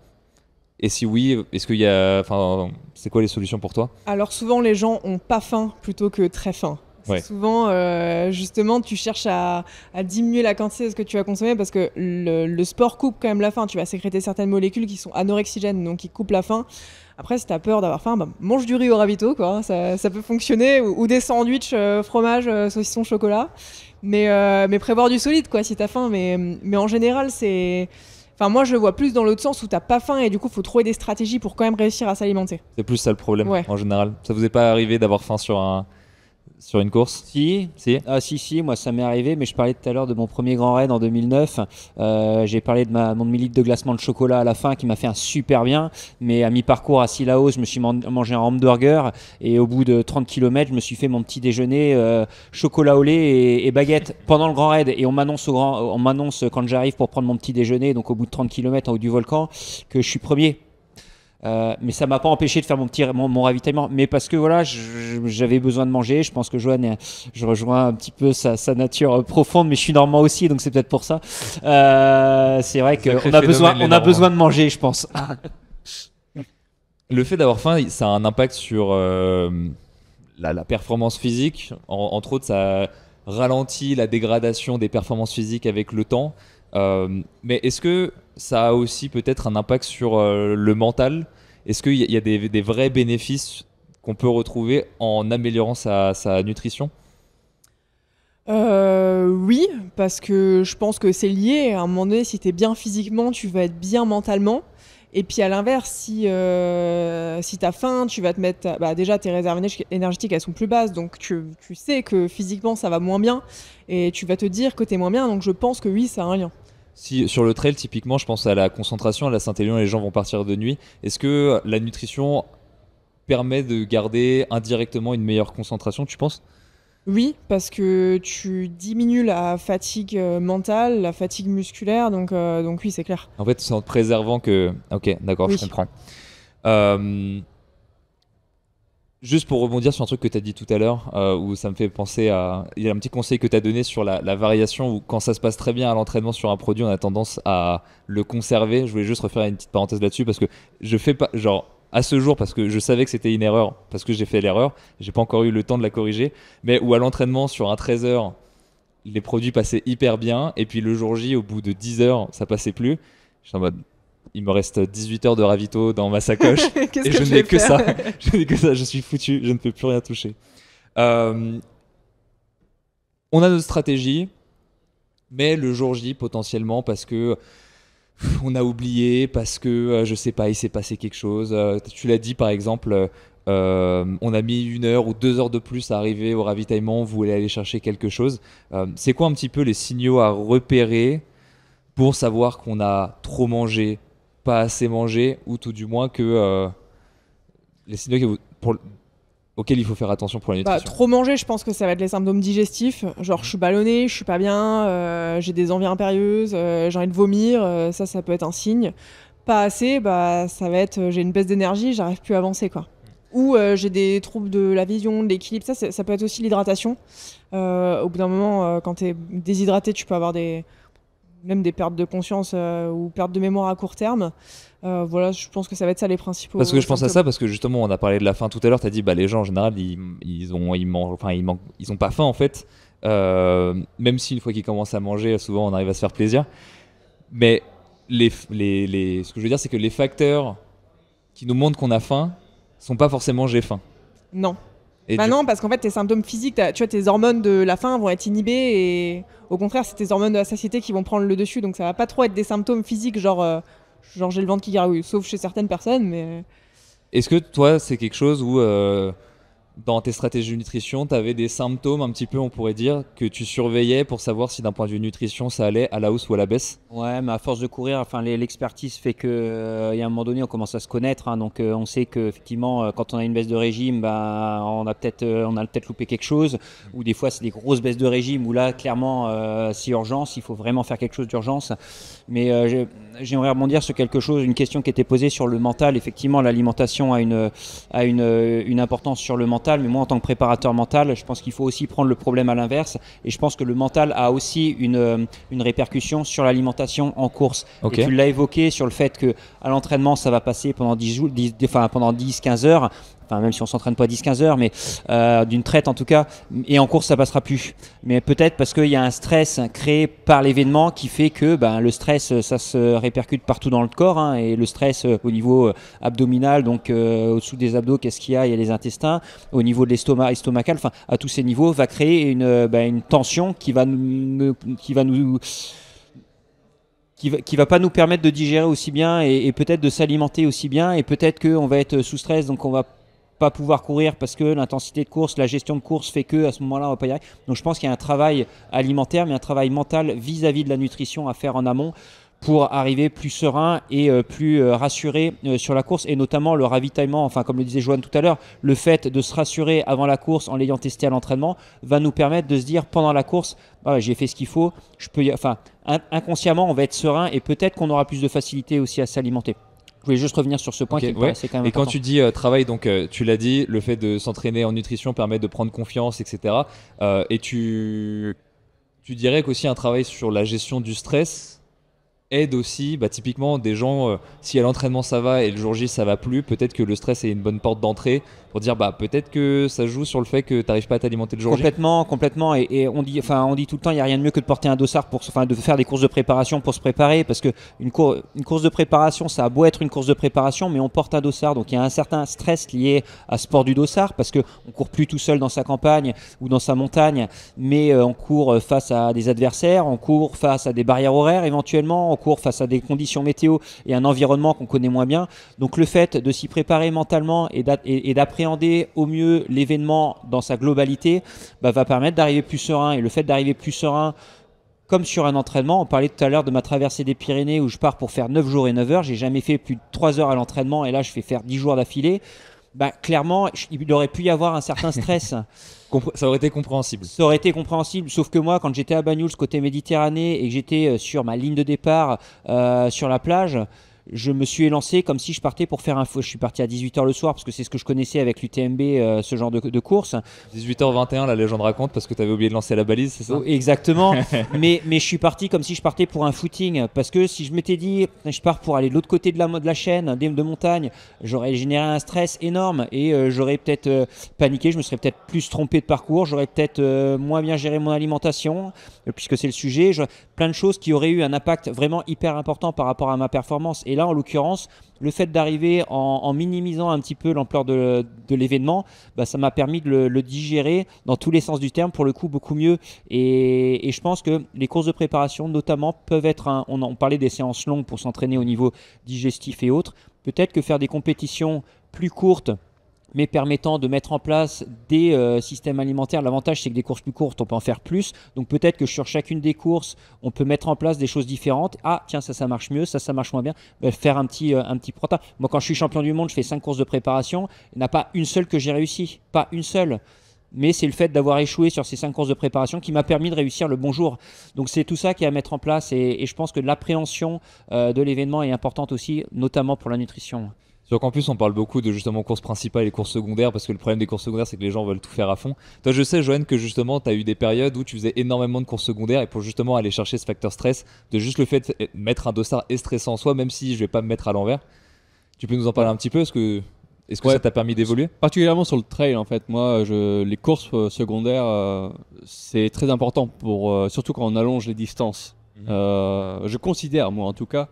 Et si oui, est-ce qu'il y a, enfin, c'est quoi les solutions pour toi? Alors souvent les gens ont pas faim plutôt que très faim. C'est Ouais. souvent justement tu cherches à diminuer la quantité de ce que tu vas consommer parce que le sport coupe quand même la faim. Tu vas sécréter certaines molécules qui sont anorexigènes, donc qui coupent la faim. Après, si t'as peur d'avoir faim, mange du riz au ravito, quoi. Ça peut fonctionner, ou des sandwichs fromage, saucisson, chocolat. Mais prévoir du solide, quoi, si t'as faim. Mais en général, Enfin, moi, je le vois plus dans l'autre sens où t'as pas faim et du coup, faut trouver des stratégies pour quand même réussir à s'alimenter. C'est plus ça le problème Ouais. en général. Ça vous est pas arrivé d'avoir faim sur une course? Si, Si. si, moi ça m'est arrivé, mais je parlais tout à l'heure de mon premier grand raid en 2009. J'ai parlé de mon demi-litre de glacement de chocolat à la fin qui m'a fait un super bien, mais à mi-parcours à Sillaos, je me suis mangé un hamburger et au bout de 30 km, je me suis fait mon petit déjeuner chocolat au lait et baguette pendant le grand raid. Et on m'annonce quand j'arrive pour prendre mon petit déjeuner, donc au bout de 30 km en haut du volcan, que je suis premier. Mais ça m'a pas empêché de faire mon ravitaillement, mais parce que voilà, j'avais besoin de manger. Je pense que Johan, je rejoins un petit peu sa nature profonde, mais je suis normand aussi, donc c'est peut-être pour ça. C'est vrai qu'on a besoin de manger, je pense. Le fait d'avoir faim, ça a un impact sur la performance physique. Entre autres, ça ralentit la dégradation des performances physiques avec le temps. Mais est-ce que ça a aussi peut-être un impact sur le mental? Est-ce qu'il y a des vrais bénéfices qu'on peut retrouver en améliorant sa nutrition? Oui, parce que je pense que c'est lié. À un moment donné, si t'es bien physiquement, tu vas être bien mentalement. Et puis à l'inverse, si t'as faim, tu vas te mettre... Bah déjà, tes réserves énergétiques, elles sont plus basses, donc tu sais que physiquement, ça va moins bien. Et tu vas te dire que t'es moins bien, donc je pense que oui, ça a un lien. Si, sur le trail, typiquement, je pense à la concentration, à la Saint-Élion, les gens vont partir de nuit. Est-ce que la nutrition permet de garder indirectement une meilleure concentration, tu penses? Oui, parce que tu diminues la fatigue mentale, la fatigue musculaire, donc oui, c'est clair. En fait, c'est en te préservant que... Ok, d'accord, Oui. je comprends. Juste pour rebondir sur un truc que tu as dit tout à l'heure, où ça me fait penser à... Il y a un petit conseil que tu as donné sur la variation, où quand ça se passe très bien à l'entraînement sur un produit, on a tendance à le conserver. Je voulais juste refaire une petite parenthèse là-dessus, parce que je fais pas... Genre, à ce jour, parce que je savais que c'était une erreur, parce que j'ai fait l'erreur, j'ai pas encore eu le temps de la corriger, mais où à l'entraînement, sur un 13 heures, les produits passaient hyper bien, et puis le jour J, au bout de 10 heures, ça passait plus. J'étais en mode... Il me reste 18 heures de ravito dans ma sacoche Qu'est-ce et que je je n'ai vais que faire ça. Je n'ai que ça, je suis foutu, je ne peux plus rien toucher. On a notre stratégie, mais le jour J potentiellement parce que on a oublié, parce que je sais pas, il s'est passé quelque chose. Tu l'as dit par exemple, on a mis 1 heure ou 2 heures de plus à arriver au ravitaillement, vous voulez aller chercher quelque chose. C'est quoi un petit peu les signaux à repérer pour savoir qu'on a trop mangé, pas assez mangé, ou tout du moins que les signaux auxquels il faut faire attention pour la nutrition? Trop manger, je pense que ça va être les symptômes digestifs. Genre, je suis ballonné, je suis pas bien, j'ai des envies impérieuses, j'ai envie de vomir, ça peut être un signe. Pas assez, ça va être j'ai une baisse d'énergie, j'arrive plus à avancer, quoi. Ou j'ai des troubles de la vision, de l'équilibre, ça peut être aussi l'hydratation. Au bout d'un moment, quand tu es déshydraté, tu peux avoir même des pertes de conscience ou pertes de mémoire à court terme. Voilà, je pense que ça va être ça les principaux. Parce que je pense à symptômes. ça, parce que justement, on a parlé de la faim tout à l'heure. Tu as dit, les gens en général, ils ont pas faim en fait. Même si une fois qu'ils commencent à manger, souvent on arrive à se faire plaisir. Mais ce que je veux dire, c'est que les facteurs qui nous montrent qu'on a faim sont pas forcément j'ai faim. Non. Et Non, parce qu'en fait, tes symptômes physiques, tu vois, tes hormones de la faim vont être inhibées et au contraire, c'est tes hormones de la satiété qui vont prendre le dessus. Donc ça va pas trop être des symptômes physiques, genre j'ai le ventre qui gargouille, sauf chez certaines personnes. Mais est-ce que toi, c'est quelque chose où dans tes stratégies de nutrition, tu avais des symptômes un petit peu, on pourrait dire, que tu surveillais pour savoir si d'un point de vue nutrition, ça allait à la hausse ou à la baisse? Ouais, mais à force de courir, l'expertise fait que, y a un moment donné, on commence à se connaître. Donc, on sait qu'effectivement, quand on a une baisse de régime, on a peut-être loupé quelque chose. Ou des fois, c'est des grosses baisses de régime où là, clairement, c'est urgence. Il faut vraiment faire quelque chose d'urgence. Mais j'aimerais rebondir sur une question qui était posée sur le mental. Effectivement, l'alimentation a une importance sur le mental. Mais moi, en tant que préparateur mental, je pense qu'il faut aussi prendre le problème à l'inverse. Et je pense que le mental a aussi une répercussion sur l'alimentation en course. Okay. Et tu l'as évoqué sur le fait qu'à l'entraînement, ça va passer pendant 10-15 heures. Enfin, même si on s'entraîne pas 10-15 heures, mais d'une traite en tout cas, et en course ça passera plus. Mais peut-être parce qu'il y a un stress créé par l'événement qui fait que le stress, ça se répercute partout dans le corps, et le stress au niveau abdominal, donc au-dessous des abdos, qu'est-ce qu'il y a? Il y a les intestins, au niveau de l'estomac, estomacal, enfin à tous ces niveaux, va créer une tension qui va nous qui va pas nous permettre de digérer aussi bien et peut-être de s'alimenter aussi bien, et peut-être qu'on va être sous stress, donc on va pas pouvoir courir parce que l'intensité de course, la gestion de course fait que à ce moment-là on va pas y arriver. Donc je pense qu'il y a un travail alimentaire, mais un travail mental vis-à-vis de la nutrition à faire en amont pour arriver plus serein et plus rassuré sur la course, et notamment le ravitaillement, enfin comme le disait Joanne tout à l'heure, le fait de se rassurer avant la course en l'ayant testé à l'entraînement va nous permettre de se dire pendant la course, j'ai fait ce qu'il faut, inconsciemment on va être serein, et peut-être qu'on aura plus de facilité aussi à s'alimenter. Je voulais juste revenir sur ce point qui me paraissait quand même important. Et quand tu dis travail, donc tu l'as dit, le fait de s'entraîner en nutrition permet de prendre confiance, etc. Et tu dirais qu'aussi un travail sur la gestion du stress aide aussi, typiquement des gens, si à l'entraînement ça va et le jour J ça va plus, peut-être que le stress est une bonne porte d'entrée pour dire peut-être que ça joue sur le fait que tu n'arrives pas à t'alimenter le jour J. Complètement, et on dit tout le temps, il n'y a rien de mieux que de porter un dossard de faire des courses de préparation pour se préparer, parce que une course de préparation, ça a beau être une course de préparation, mais on porte un dossard, donc il y a un certain stress lié à ce port du dossard, parce qu'on ne court plus tout seul dans sa campagne ou dans sa montagne, mais on court face à des adversaires, on court face à des barrières horaires éventuellement, on court face à des conditions météo et un environnement qu'on connaît moins bien. Donc le fait de s'y préparer mentalement et d'appréhender au mieux l'événement dans sa globalité va permettre d'arriver plus serein. Et le fait d'arriver plus serein, comme sur un entraînement, on parlait tout à l'heure de ma traversée des Pyrénées où je pars pour faire 9 jours et 9 heures, j'ai jamais fait plus de 3 heures à l'entraînement, et là je fais faire 10 jours d'affilée. Clairement, il aurait pu y avoir un certain stress. Ça aurait été compréhensible. Ça aurait été compréhensible, sauf que moi, quand j'étais à Banyuls, côté Méditerranée, et que j'étais sur ma ligne de départ sur la plage, je me suis élancé comme si je partais pour faire un faux. Je suis parti à 18h le soir parce que c'est ce que je connaissais avec l'UTMB, ce genre de course. 18h21, la légende raconte, parce que tu avais oublié de lancer la balise, c'est ça? Exactement. mais je suis parti comme si je partais pour un footing, parce que si je m'étais dit je pars pour aller de l'autre côté de la chaîne de montagne, j'aurais généré un stress énorme, et j'aurais peut-être paniqué, je me serais peut-être plus trompé de parcours, j'aurais peut-être moins bien géré mon alimentation, puisque c'est le sujet, plein de choses qui auraient eu un impact vraiment hyper important par rapport à ma performance. Et là, en l'occurrence, le fait d'arriver en minimisant un petit peu l'ampleur de l'événement, ça m'a permis de le digérer dans tous les sens du terme, pour le coup beaucoup mieux. Et je pense que les courses de préparation notamment peuvent être, on parlait des séances longues pour s'entraîner au niveau digestif et autres, peut-être que faire des compétitions plus courtes, mais permettant de mettre en place des systèmes alimentaires. L'avantage, c'est que des courses plus courtes, on peut en faire plus. Donc peut-être que sur chacune des courses, on peut mettre en place des choses différentes. Ah, tiens, ça marche mieux, ça marche moins bien. Faire un petit prota. Moi, quand je suis champion du monde, je fais 5 courses de préparation. Il n'y en a pas une seule que j'ai réussi. Pas une seule. Mais c'est le fait d'avoir échoué sur ces 5 courses de préparation qui m'a permis de réussir le bon jour. Donc c'est tout ça qui est à mettre en place. Et je pense que l'appréhension de l'événement est importante aussi, notamment pour la nutrition. Sur Campus, on parle beaucoup de justement courses principales et courses secondaires, parce que le problème des courses secondaires, c'est que les gens veulent tout faire à fond. Toi, je sais, Joanne, que justement, tu as eu des périodes où tu faisais énormément de courses secondaires, et pour justement aller chercher ce facteur stress, de juste le fait de mettre un dossard est stressant en soi, même si je vais pas me mettre à l'envers. Tu peux nous en parler un petit peu? Est-ce que ça t'a permis d'évoluer? Particulièrement sur le trail, en fait. Moi, les courses secondaires, c'est très important, surtout quand on allonge les distances. Je considère, moi en tout cas,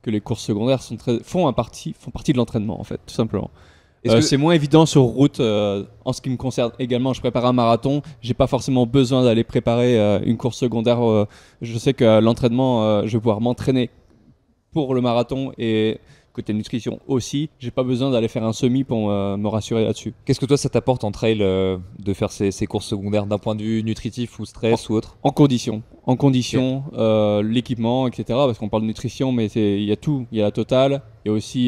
que les courses secondaires font partie de l'entraînement, en fait, tout simplement. C'est moins évident sur route. En ce qui me concerne également, je prépare un marathon, j'ai pas forcément besoin d'aller préparer une course secondaire. Je sais que l'entraînement, je vais pouvoir m'entraîner pour le marathon, et côté nutrition aussi, j'ai pas besoin d'aller faire un semi pour me rassurer là-dessus. Qu'est-ce que toi ça t'apporte en trail de faire ces courses secondaires d'un point de vue nutritif ou stress ou autre? En condition, okay. L'équipement, etc. Parce qu'on parle de nutrition, mais il y a tout. Il y a la totale, il y a aussi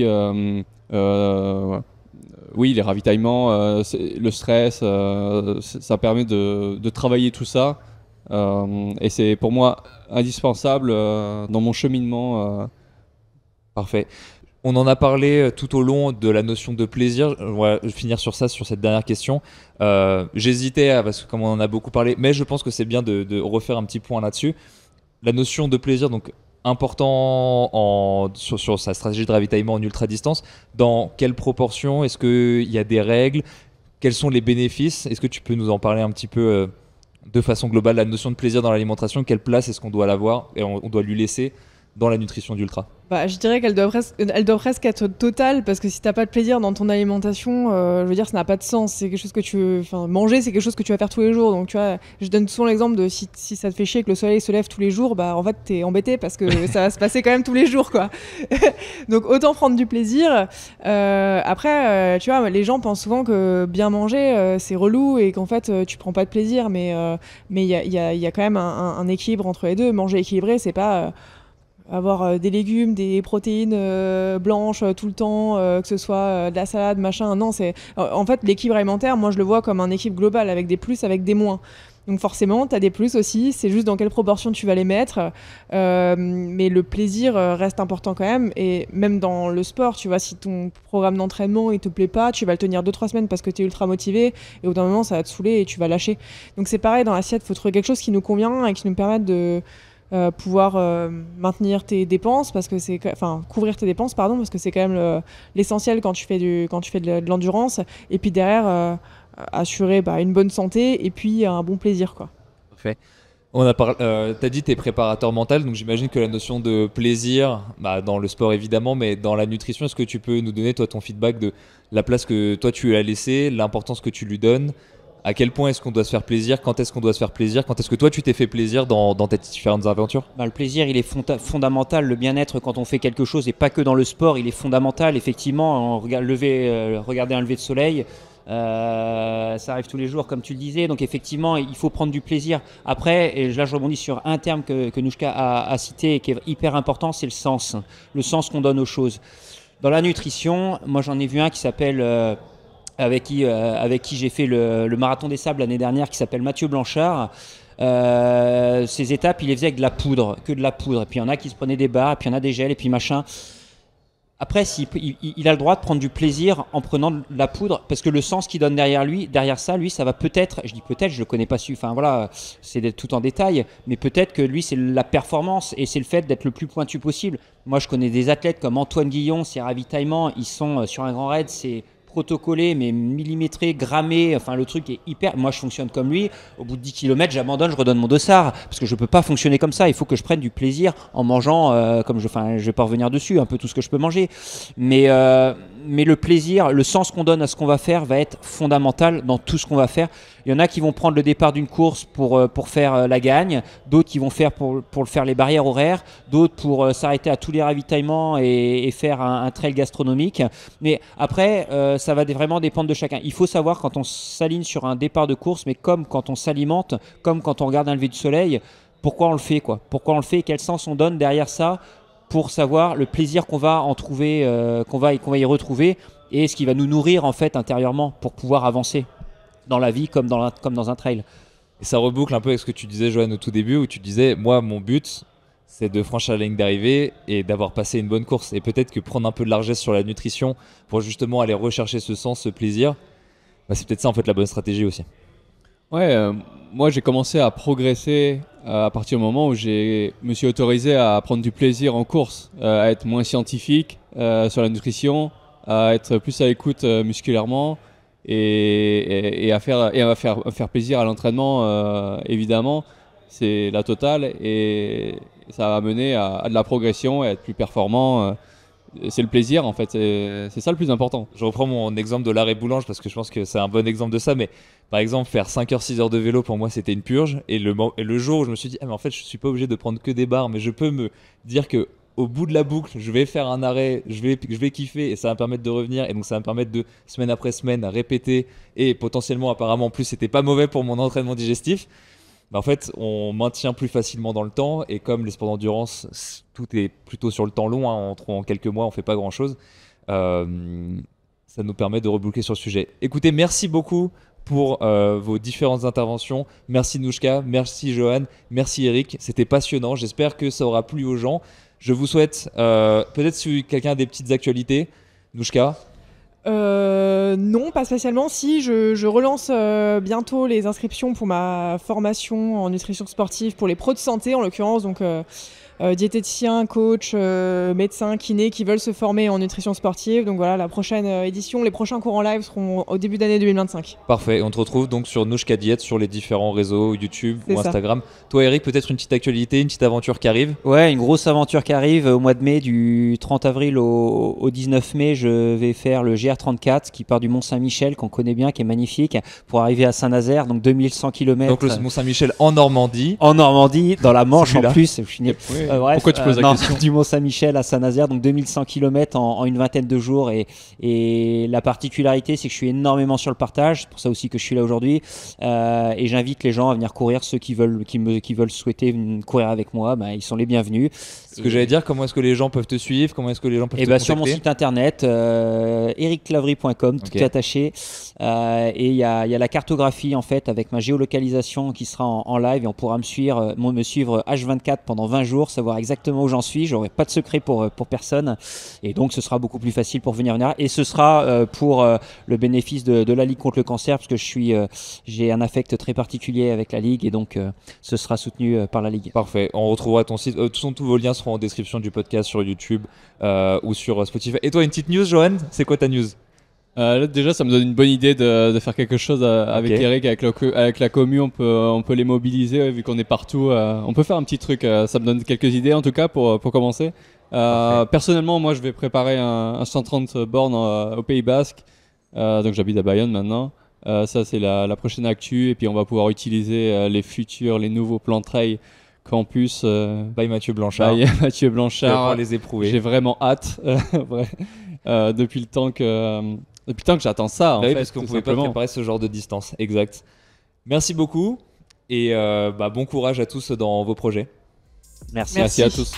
les ravitaillements, le stress, ça permet de travailler tout ça. Et c'est pour moi indispensable dans mon cheminement. Parfait. On en a parlé tout au long de la notion de plaisir. On va finir sur cette dernière question. J'hésitais, parce que comme on en a beaucoup parlé, mais je pense que c'est bien de refaire un petit point là-dessus. La notion de plaisir, donc important sur sa stratégie de ravitaillement en ultra-distance. Dans quelle proportion? Est-ce qu'il y a des règles? Quels sont les bénéfices? Est-ce que tu peux nous en parler un petit peu de façon globale? La notion de plaisir dans l'alimentation, quelle place est-ce qu'on doit l'avoir et on doit lui laisser dans la nutrition d'ultra? Bah, je dirais elle doit presque être totale, parce que si t'as pas de plaisir dans ton alimentation, je veux dire, ça n'a pas de sens. C'est quelque chose que manger, c'est quelque chose que tu vas faire tous les jours. Donc tu vois, je donne souvent l'exemple de si ça te fait chier que le soleil se lève tous les jours, bah en fait t'es embêté parce que ça va se passer quand même tous les jours, quoi. Donc autant prendre du plaisir. Après, tu vois, les gens pensent souvent que bien manger c'est relou et qu'en fait tu prends pas de plaisir, mais il y a quand même un équilibre entre les deux. Manger équilibré, c'est pas avoir des légumes, des protéines blanches tout le temps, que ce soit de la salade, machin. Non, en fait, l'équilibre alimentaire, moi je le vois comme un équilibre global, avec des plus, avec des moins. Donc forcément, tu as des plus aussi, c'est juste dans quelle proportion tu vas les mettre. Mais le plaisir reste important quand même. Et même dans le sport, tu vois, si ton programme d'entraînement il te plaît pas, tu vas le tenir 2-3 semaines parce que tu es ultra motivé, et au bout d'un moment, ça va te saouler et tu vas lâcher. Donc c'est pareil, dans l'assiette, il faut trouver quelque chose qui nous convient et qui nous permette de pouvoir maintenir tes dépenses, couvrir tes dépenses, pardon, parce que c'est quand même l'essentiel quand tu fais de l'endurance, et puis derrière assurer une bonne santé et puis un bon plaisir, quoi. Parfait. T'as dit t'es préparateur mental, donc j'imagine que la notion de plaisir, dans le sport évidemment, mais dans la nutrition, est-ce que tu peux nous donner toi ton feedback de la place que toi tu lui as laissée, l'importance que tu lui donnes? À quel point est-ce qu'on doit se faire plaisir? Quand est-ce qu'on doit se faire plaisir? Quand est-ce que toi tu t'es fait plaisir dans tes différentes aventures? Le plaisir, il est fondamental. Le bien-être, quand on fait quelque chose, et pas que dans le sport, il est fondamental. Effectivement, regarder un lever de soleil, ça arrive tous les jours, comme tu le disais. Donc effectivement, il faut prendre du plaisir. Après, et là je rebondis sur un terme que Nouchka a cité et qui est hyper important, c'est le sens. Le sens qu'on donne aux choses. Dans la nutrition, moi j'en ai vu un qui s'appelle... avec qui j'ai fait le marathon des sables l'année dernière, qui s'appelle Mathieu Blanchard. Ces étapes, il les faisait avec de la poudre, que de la poudre. Et puis il y en a qui se prenaient des barres, et puis il y en a des gels, et puis machin. Après, il a le droit de prendre du plaisir en prenant de la poudre, parce que le sens qu'il donne derrière ça, ça va peut-être, je dis peut-être, je le connais pas, enfin voilà, c'est tout en détail, mais peut-être que lui, c'est la performance et c'est le fait d'être le plus pointu possible. Moi, je connais des athlètes comme Antoine Guillon, ses ravitaillements, ils sont sur un grand raid, c'est protocolé, mais millimétré, grammé, enfin le truc est hyper... Moi je fonctionne comme lui, au bout de 10 km j'abandonne, je redonne mon dossard, parce que je peux pas fonctionner comme ça, il faut que je prenne du plaisir en mangeant, je vais pas revenir dessus, un peu tout ce que je peux manger, mais le plaisir, le sens qu'on donne à ce qu'on va faire va être fondamental dans tout ce qu'on va faire. Il y en a qui vont prendre le départ d'une course pour faire la gagne, d'autres qui vont faire pour faire les barrières horaires, d'autres pour s'arrêter à tous les ravitaillements et faire un trail gastronomique. Mais après, ça va vraiment dépendre de chacun. Il faut savoir quand on s'aligne sur un départ de course, mais comme quand on s'alimente, comme quand on regarde un lever du soleil, pourquoi on le fait, quoi. Pourquoi on le fait et quel sens on donne derrière ça, pour savoir le plaisir qu'on va en trouver, qu'on va y retrouver, et ce qui va nous nourrir en fait intérieurement pour pouvoir avancer dans la vie comme dans un trail. Et ça reboucle un peu avec ce que tu disais, Johan, au tout début, où tu disais, moi mon but c'est de franchir la ligne d'arrivée et d'avoir passé une bonne course, et peut-être que prendre un peu de largesse sur la nutrition pour justement aller rechercher ce sens, ce plaisir, c'est peut-être ça en fait la bonne stratégie aussi. Ouais, moi j'ai commencé à progresser à partir du moment où je me suis autorisé à prendre du plaisir en course, à être moins scientifique sur la nutrition, à être plus à l'écoute musculairement et à faire plaisir à l'entraînement, évidemment. C'est la totale et ça va mener à de la progression et à être plus performant. C'est le plaisir en fait, c'est ça le plus important. Je reprends mon exemple de l'arrêt Boulange parce que je pense que c'est un bon exemple de ça, mais par exemple faire 5 heures, 6 heures de vélo pour moi c'était une purge, et le jour où je me suis dit mais en fait je suis pas obligé de prendre que des barres, mais je peux me dire que au bout de la boucle je vais faire un arrêt, je vais kiffer et ça va me permettre de revenir, et donc ça va me permettre de semaine après semaine à répéter, et potentiellement apparemment en plus c'était pas mauvais pour mon entraînement digestif. En fait, on maintient plus facilement dans le temps, et comme les sports d'endurance, tout est plutôt sur le temps long, hein, en quelques mois, on fait pas grand-chose. Ça nous permet de reboucler sur le sujet. Écoutez, merci beaucoup pour vos différentes interventions. Merci Nouchka, merci Johan, merci Eric. C'était passionnant. J'espère que ça aura plu aux gens. Je vous souhaite, peut-être si quelqu'un a des petites actualités, Nouchka. Non, pas spécialement. Si, je relance bientôt les inscriptions pour ma formation en nutrition sportive pour les pros de santé en l'occurrence. Donc diététiciens, coachs, médecins, kinés qui veulent se former en nutrition sportive. Donc voilà, la prochaine édition, les prochains cours en live seront au début d'année 2025. Parfait, on te retrouve donc sur Nouchka Diet sur les différents réseaux YouTube ou Instagram. Toi Eric, peut-être une petite actualité, une petite aventure qui arrive? Ouais, une grosse aventure qui arrive au mois de mai, du 30 avril au 19 mai, je vais faire le GR34 qui part du Mont-Saint-Michel, qu'on connaît bien, qui est magnifique, pour arriver à Saint-Nazaire, donc 2100 km. Donc le Mont-Saint-Michel en Normandie. En Normandie, dans la Manche en plus. Bref, pourquoi tu poses la question? Du Mont-Saint-Michel à Saint-Nazaire, donc 2100 km en une vingtaine de jours. Et la particularité, c'est que je suis énormément sur le partage, c'est pour ça aussi que je suis là aujourd'hui. Et j'invite les gens à venir courir, ceux qui veulent souhaiter courir avec moi, ils sont les bienvenus. Ce que j'allais dire, comment est-ce que les gens peuvent te suivre, comment est-ce que les gens peuvent te contacter? Sur mon site internet, ericlaverie.com, tout attaché. Et il y a la cartographie en fait avec ma géolocalisation qui sera en live et on pourra me suivre H24 pendant 20 jours, savoir exactement où j'en suis. J'aurai pas de secret pour personne et donc ce sera beaucoup plus facile pour venir. Et ce sera pour le bénéfice de la Ligue contre le cancer parce que j'ai un affect très particulier avec la Ligue et donc ce sera soutenu par la Ligue. Parfait, on retrouvera ton site, tous vos liens seront en description du podcast sur YouTube ou sur Spotify. Et toi, une petite news, Johan, c'est quoi ta news? Là, déjà, ça me donne une bonne idée de faire quelque chose avec Eric, avec la commu. On peut les mobiliser vu qu'on est partout. On peut faire un petit truc. Ça me donne quelques idées en tout cas pour commencer. Personnellement, moi, je vais préparer un 130 bornes au Pays Basque. Donc, j'habite à Bayonne maintenant. Ça, c'est la prochaine actu. Et puis, on va pouvoir utiliser les nouveaux plans trail campus by Mathieu Blanchard. Mathieu Blanchard. Les éprouver. J'ai vraiment hâte. Depuis le temps que j'attends ça, oui, parce qu'on ne pouvait pas préparer ce genre de distance. Exact. Merci beaucoup et bon courage à tous dans vos projets. Merci. Merci à tous.